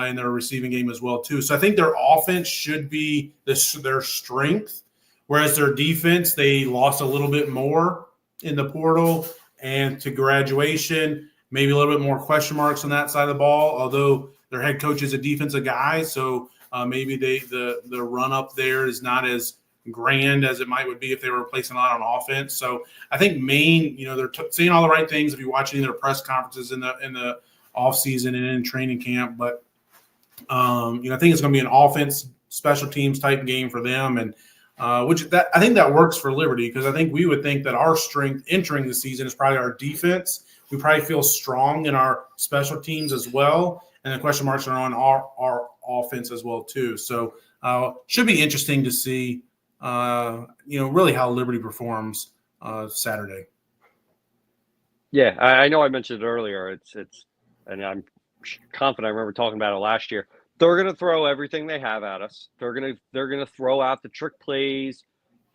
in their receiving game as well too. So I think their offense should be their strength, Whereas their defense, they lost a little bit more in the portal and to graduation, maybe a little bit more question marks on that side of the ball, although their head coach is a defensive guy. So maybe the run up there is not as grand as it might would be if they were replacing a lot on offense. So I think Maine, they're saying all the right things if you watch any of their press conferences in the offseason and in training camp. But, I think it's going to be an offense, special teams type game for them. And I think that works for Liberty because I think we would think that our strength entering the season is probably our defense. We probably feel strong in our special teams as well. And the question marks are on our offense as well, too. So should be interesting to see, really how Liberty performs Saturday. Yeah, I know I mentioned it earlier. It's and I'm confident I remember talking about it last year. They're going to throw everything they have at us. They're going to throw out the trick plays,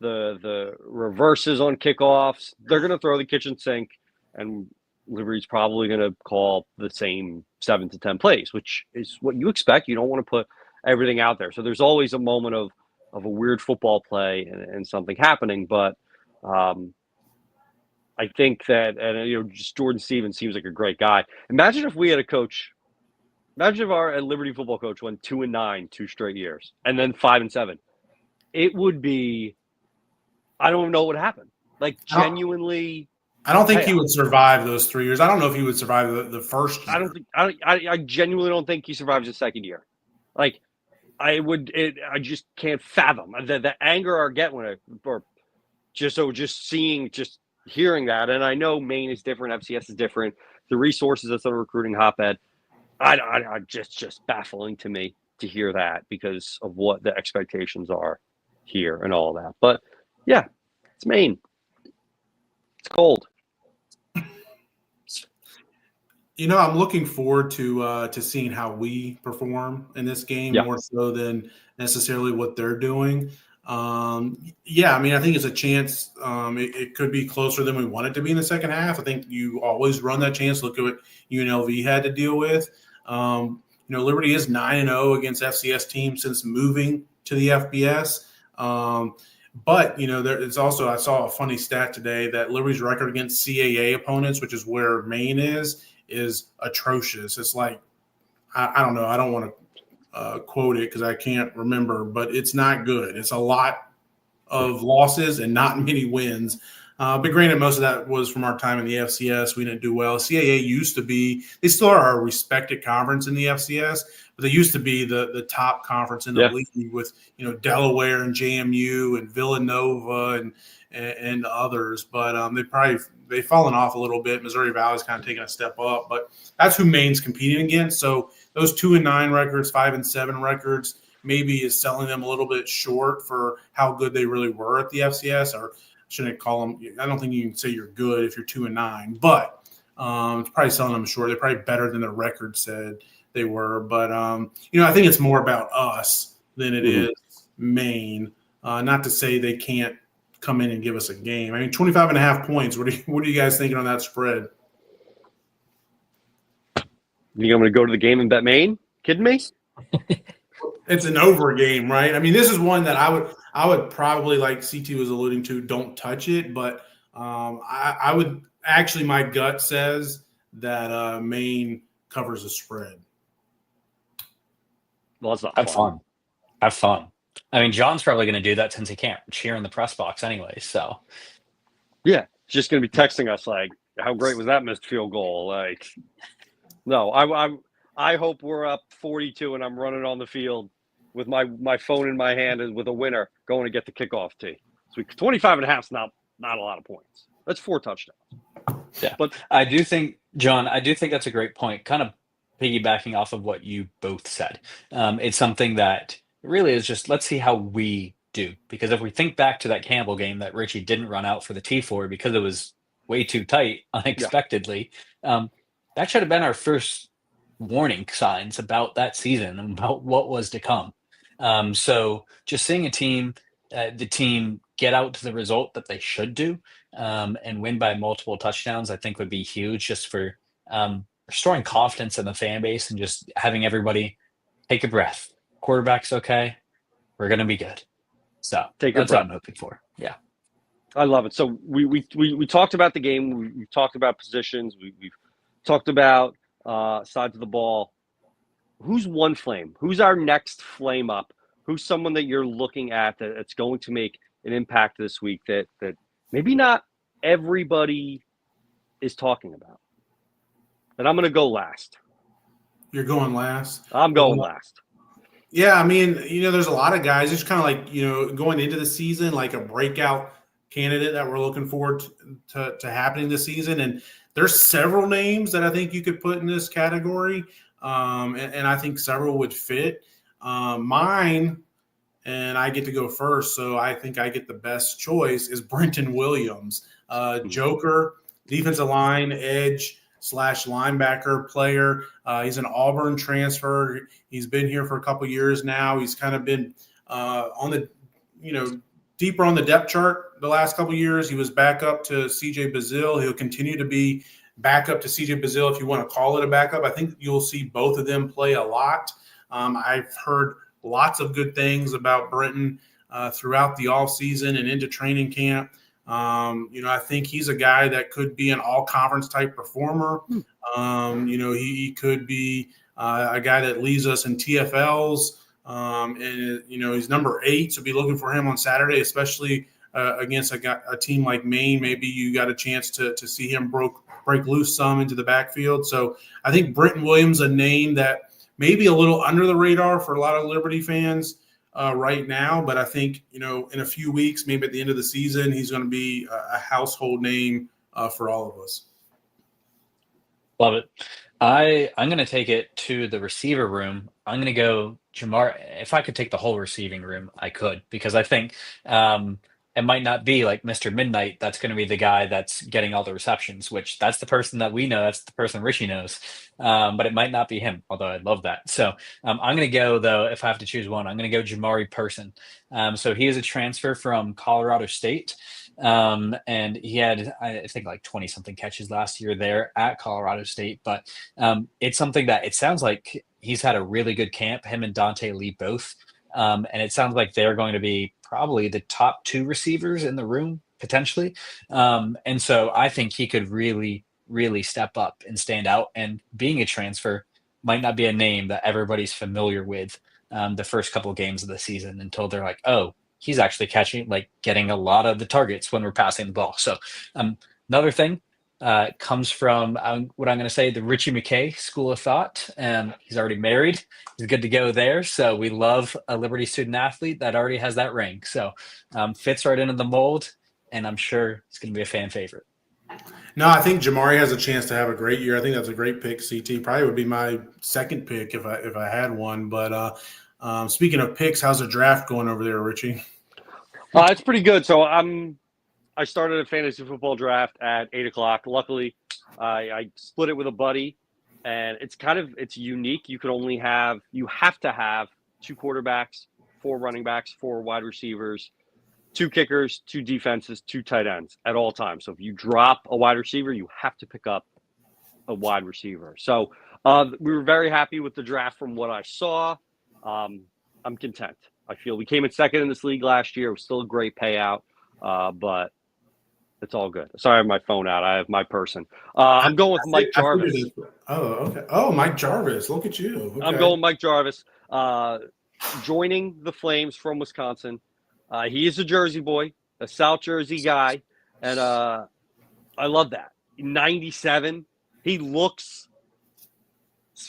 the reverses on kickoffs. They're going to throw the kitchen sink, and Liberty's probably going to call the same 7 to 10 plays, which is what you expect. You don't want to put everything out there. So there's always a moment of a weird football play and something happening. But I think that, and just Jordan Stevens seems like a great guy. Imagine if we had a coach. Imagine if our Liberty football coach went 2-9 2 straight years, and then 5-7. It would be. I don't even know what would happen. Like genuinely. I don't think he would survive those 3 years. I don't know if he would survive the first year. I genuinely don't think he survives the second year. Like I just can't fathom the anger I get when just hearing that. And I know Maine is different, FCS is different. The resources that's on a recruiting hotbed. I just baffling to me to hear that because of what the expectations are here and all that. But yeah, it's Maine. It's cold. I'm looking forward to seeing how we perform in this game more so than necessarily what they're doing. I think it's a chance. It could be closer than we want it to be in the second half. I think you always run that chance. Look at what UNLV had to deal with. Liberty is 9-0 against FCS teams since moving to the FBS. But it's also, I saw a funny stat today that Liberty's record against CAA opponents, which is where Maine is atrocious. It's like, I don't know. I don't want to quote it because I can't remember, but it's not good. It's a lot of losses and not many wins. But granted, most of that was from our time in the FCS. We didn't do well. CAA used to be – they still are a respected conference in the FCS, but they used to be the top conference in the league with, Delaware and JMU and Villanova and others. But they've fallen off a little bit. Missouri Valley's kind of taken a step up. But that's who Maine's competing against. So those 2-9 records, 5-7 records maybe is selling them a little bit short for how good they really were at the FCS or – shouldn't call them. I don't think you can say you're good if you're 2-9, but it's probably selling them short. They're probably better than the record said they were. But I think it's more about us than it is Maine. Not to say they can't come in and give us a game. I mean, 25.5 points. What are you guys thinking on that spread? You think I'm going to go to the game and bet Maine? Kidding me? It's an over game, right? I mean, this is one that I would probably, like CT was alluding to, don't touch it. But I would actually, my gut says that Maine covers the spread. Well, that's not fun. Have fun. I mean, John's probably going to do that since he can't cheer in the press box anyway. So, yeah, he's just going to be texting us like, "How great was that missed field goal?" Like, no, I hope we're up 42 and I'm running on the field with my phone in my hand and with a winner going to get the kickoff tee. So 25.5 is not a lot of points. That's 4 touchdowns. Yeah, but I do think, John, that's a great point. Kind of piggybacking off of what you both said. It's something that really is just, let's see how we do. Because if we think back to that Campbell game that Richie didn't run out for the T for because it was way too tight unexpectedly, that should have been our first warning signs about that season and about what was to come. So just seeing the team get out to the result that they should do and win by multiple touchdowns, I think would be huge just for restoring confidence in the fan base and just having everybody take a breath. Quarterback's okay. We're going to be good. So Take your that's what breath. I'm hoping for. Yeah. I love it. So we talked about the game. We talked about positions. We've talked about sides of the ball. Who's one flame? Who's our next flame up? Who's someone that you're looking at that's going to make an impact this week that maybe not everybody is talking about? And I'm going to go last. You're going last. I'm going last. Yeah, I mean, there's a lot of guys. It's kind of like, going into the season, like a breakout candidate that we're looking forward to happening this season. And there's several names that I think you could put in this category. And I think several would fit. Mine, and I get to go first, so I think I get the best choice, is Brenton Williams. Joker, defensive line, edge / linebacker player. He's an Auburn transfer. He's been here for a couple years now. He's kind of been on the, deeper on the depth chart the last couple years. He was back up to CJ Bazile. He'll continue to be back up to CJ Bazile if you want to call it a backup. I think you'll see both of them play a lot. I've heard lots of good things about Brenton throughout the offseason and into training camp. I think he's a guy that could be an all-conference type performer. He could be a guy that leads us in TFLs. And he's number 8, so be looking for him on Saturday, especially against a team like Maine. Maybe you got a chance to see him break loose some into the backfield. So I think Brenton Williams, a name that maybe a little under the radar for a lot of Liberty fans right now, but I think, in a few weeks, maybe at the end of the season, he's going to be a household name for all of us. Love it. I'm going to take it to the receiver room. I'm going to go Jamar. If I could take the whole receiving room, I could, because I think it might not be like Mr. Midnight that's going to be the guy that's getting all the receptions, which that's the person that we know. That's the person Richie knows. But it might not be him, although I'd love that. So I'm going to go, though, if I have to choose one, I'm going to go Jamari Person. So he is a transfer from Colorado State. And he had, I think, like 20 something catches last year there at Colorado State. But it's something that it sounds like he's had a really good camp, him and Dante Lee both. And it sounds like they're going to be probably the top 2 receivers in the room, potentially. And so I think he could really, really step up and stand out. And being a transfer might not be a name that everybody's familiar with the first couple of games of the season until they're like, oh, he's actually getting a lot of the targets when we're passing the ball. So another thing comes from what I'm going to say, the Richie McKay school of thought. He's already married. He's good to go there. So we love a Liberty student athlete that already has that ring. So fits right into the mold, and I'm sure it's going to be a fan favorite. No, I think Jamari has a chance to have a great year. I think that's a great pick, CT. Probably would be my second pick if I had one. But speaking of picks, how's the draft going over there, Richie? It's pretty good. So I started a fantasy football draft at 8:00. Luckily, I split it with a buddy, and it's unique. You have to have 2 quarterbacks, 4 running backs, 4 wide receivers, 2 kickers, 2 defenses, 2 tight ends at all times. So if you drop a wide receiver, you have to pick up a wide receiver. So we were very happy with the draft from what I saw. I'm content. I feel we came in second in this league last year. It was still a great payout, but it's all good. Sorry, I have my phone out. I have my person. I'm going with Mike Jarvis. Oh, okay. Oh, Mike Jarvis. Look at you. Okay. I'm going Mike Jarvis, joining the Flames from Wisconsin. He is a Jersey boy, a South Jersey guy, and I love that. 97. He looks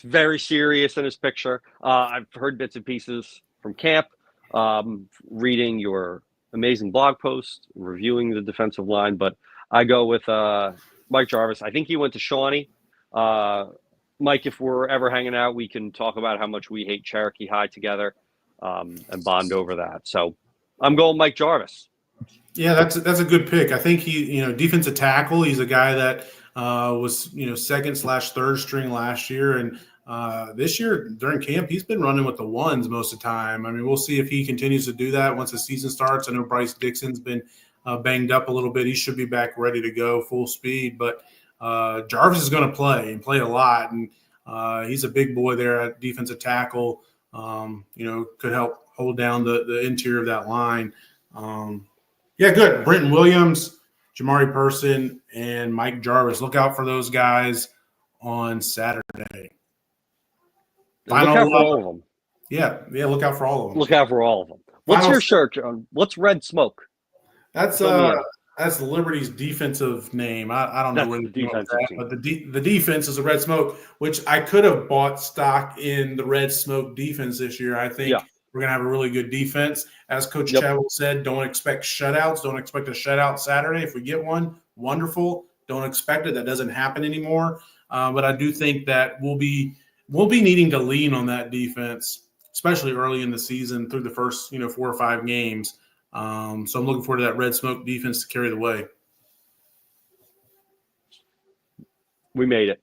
very serious in his picture. I've heard bits and pieces from camp, reading your amazing blog post, reviewing the defensive line, but I go with Mike Jarvis. I think he went to Shawnee. Mike, if we're ever hanging out, we can talk about how much we hate Cherokee High together and bond over that. So I'm going Mike Jarvis. Yeah, that's a good pick. I think he, defensive tackle. He's a guy that was, second/third string last year, and this year during camp, he's been running with the ones most of the time. I mean, we'll see if he continues to do that once the season starts. I know Bryce Dixon's been banged up a little bit. He should be back ready to go full speed, but Jarvis is going to play a lot, and he's a big boy there at defensive tackle. Could help hold down the interior of that line. Yeah, good. Brenton Williams, Jamari Person, and Mike Jarvis. Look out for those guys on Saturday. Look out for all of them. Yeah, look out for all of them. Look out for all of them. What's Final your shirt, John? What's Red Smoke? That's the Liberty's defensive name. I don't know That's where the they came up with defensive that, team. but the defense is a Red Smoke, which I could have bought stock in the Red Smoke defense this year. I think we're going to have a really good defense. As Coach Chadwell said, don't expect shutouts. Don't expect a shutout Saturday. If we get one, wonderful. Don't expect it. That doesn't happen anymore. But I do think that we'll be needing to lean on that defense, especially early in the season through the first 4 or 5 games. So I'm looking forward to that Red Smoke defense to carry the way. We made it.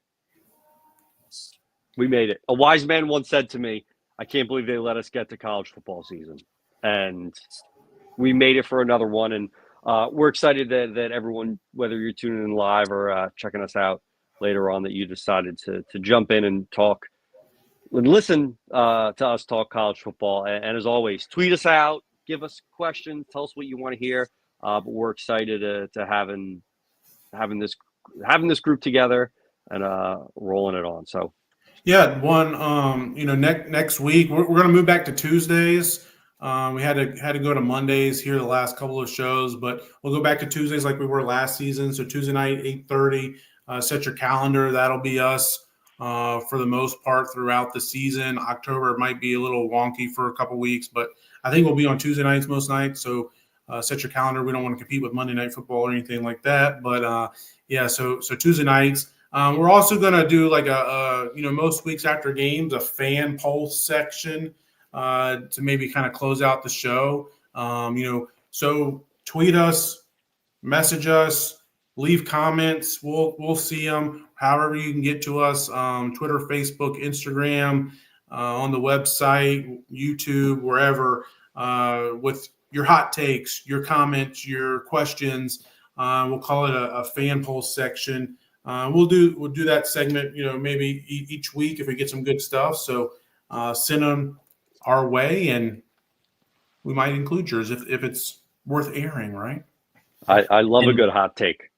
We made it. A wise man once said to me, I can't believe they let us get to college football season. And we made it for another one. And we're excited that everyone, whether you're tuning in live or checking us out later on, that you decided to jump in and talk and listen to us talk college football. And as always, tweet us out, give us questions, tell us what you want to hear. But we're excited to having this group together and rolling it on. So yeah, next week we're going to move back to Tuesdays. We had to go to Mondays here the last couple of shows, but we'll go back to Tuesdays like we were last season. So Tuesday night 8:30. Set your calendar. That'll be us for the most part throughout the season. October might be a little wonky for a couple weeks, but I think we'll be on Tuesday nights most nights. So set your calendar. We don't want to compete with Monday Night Football or anything like that. But so Tuesday nights. We're also going to do like most weeks after games, a fan pulse section to maybe kind of close out the show. So tweet us, message us, leave comments. We'll see them. However you can get to us, Twitter, Facebook, Instagram, on the website, YouTube, wherever, with your hot takes, your comments, your questions. We'll call it a fan pulse section. We'll do that segment, maybe each week if we get some good stuff. So send them our way, and we might include yours if it's worth airing, right? I love a good hot take.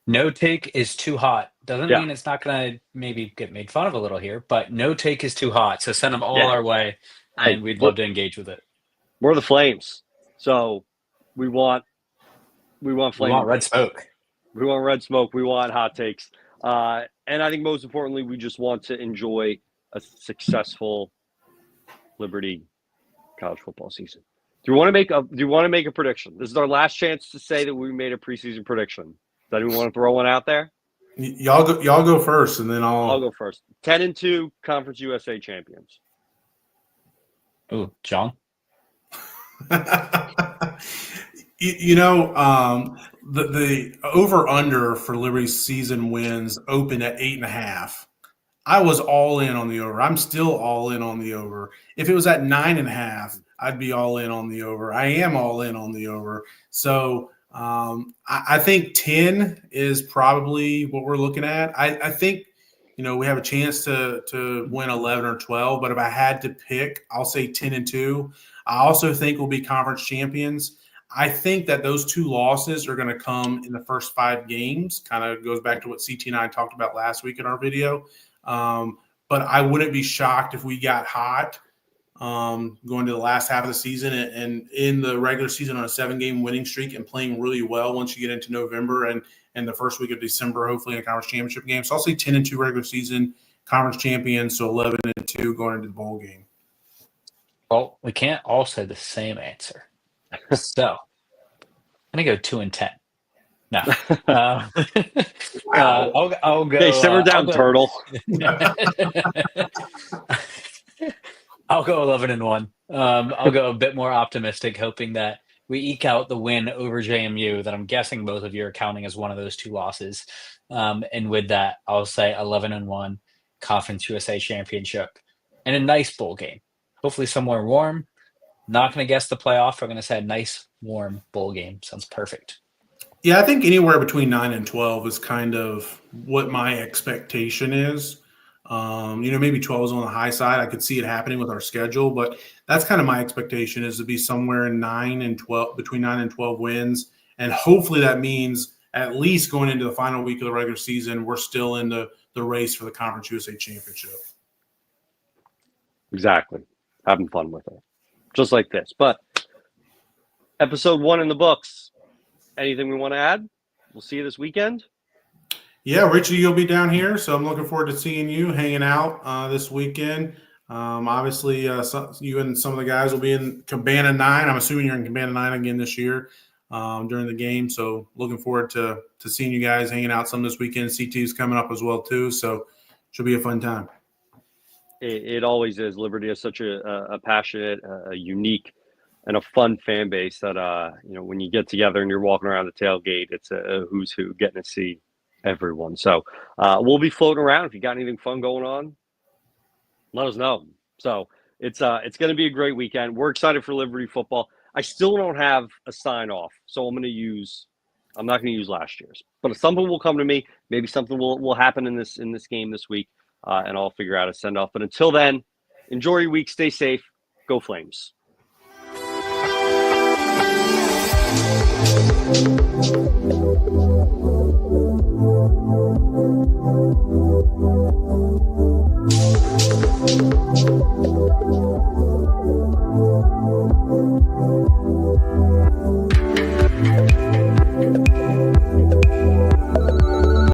No take is too hot. Doesn't mean it's not going to maybe get made fun of a little here, but no take is too hot. So send them all our way, and we'd love to engage with it. We're the Flames, so we want Flames. We want Red Smoke. We want Red Smoke. We want hot takes. And I think most importantly, we just want to enjoy a successful Liberty college football season. Do you want to make a prediction? This is our last chance to say that we made a preseason prediction. Does anyone want to throw one out there? Y'all go first, and then I'll go first. 10-2 Conference USA champions. Oh, John. The over under for Liberty's season wins opened at 8.5. I was all in on the over. I'm still all in on the over. If it was at 9.5, I'd be all in on the over. I am all in on the over. So I think 10 is probably what we're looking at. I think we have a chance to win 11 or 12, but if I had to pick, I'll say 10-2. I also think we'll be conference champions. I think that those 2 losses are going to come in the first 5 games. Kind of goes back to what CT and I talked about last week in our video. But I wouldn't be shocked if we got hot going to the last half of the season and in the regular season on a 7-game winning streak and playing really well once you get into November and the first week of December, hopefully in a conference championship game. So I'll say 10-2 regular season, conference champions, so 11-2 going into the bowl game. Well, we can't all say the same answer. So I'm going to go 2-10. No. I'll go. Hey, simmer down, turtle. I'll go 11-1. I'll go a bit more optimistic, hoping that we eke out the win over JMU that I'm guessing both of you are counting as one of those 2 losses. And with that, I'll say 11-1 Conference USA Championship and a nice bowl game. Hopefully somewhere warm. Not going to guess the playoff. I'm going to say a nice, warm bowl game. Sounds perfect. Yeah, I think anywhere between 9 and 12 is kind of what my expectation is. Maybe 12 is on the high side. I could see it happening with our schedule, but that's kind of my expectation, is to be somewhere in 9 and 12, between 9 and 12 wins. And hopefully that means at least going into the final week of the regular season, we're still in the race for the Conference USA Championship. Exactly. Having fun with it. Just like this. But episode 1 in the books. Anything we want to add? We'll see you this weekend. Yeah, Richie, you'll be down here, so I'm looking forward to seeing you, hanging out this weekend. Obviously, you and some of the guys will be in Cabana 9. I'm assuming you're in Cabana 9 again this year during the game. So looking forward to seeing you guys hanging out some this weekend. CT is coming up as well, too. So should be a fun time. It always is. Liberty is such a passionate, a unique, and a fun fan base that, when you get together and you're walking around the tailgate, it's a who's who, getting to see everyone. So we'll be floating around. If you got anything fun going on, let us know. So it's going to be a great weekend. We're excited for Liberty football. I still don't have a sign off, so I'm not going to use last year's, but something will come to me. Maybe something will happen in this game this week, and I'll figure out a send off. But until then, enjoy your week. Stay safe. Go Flames.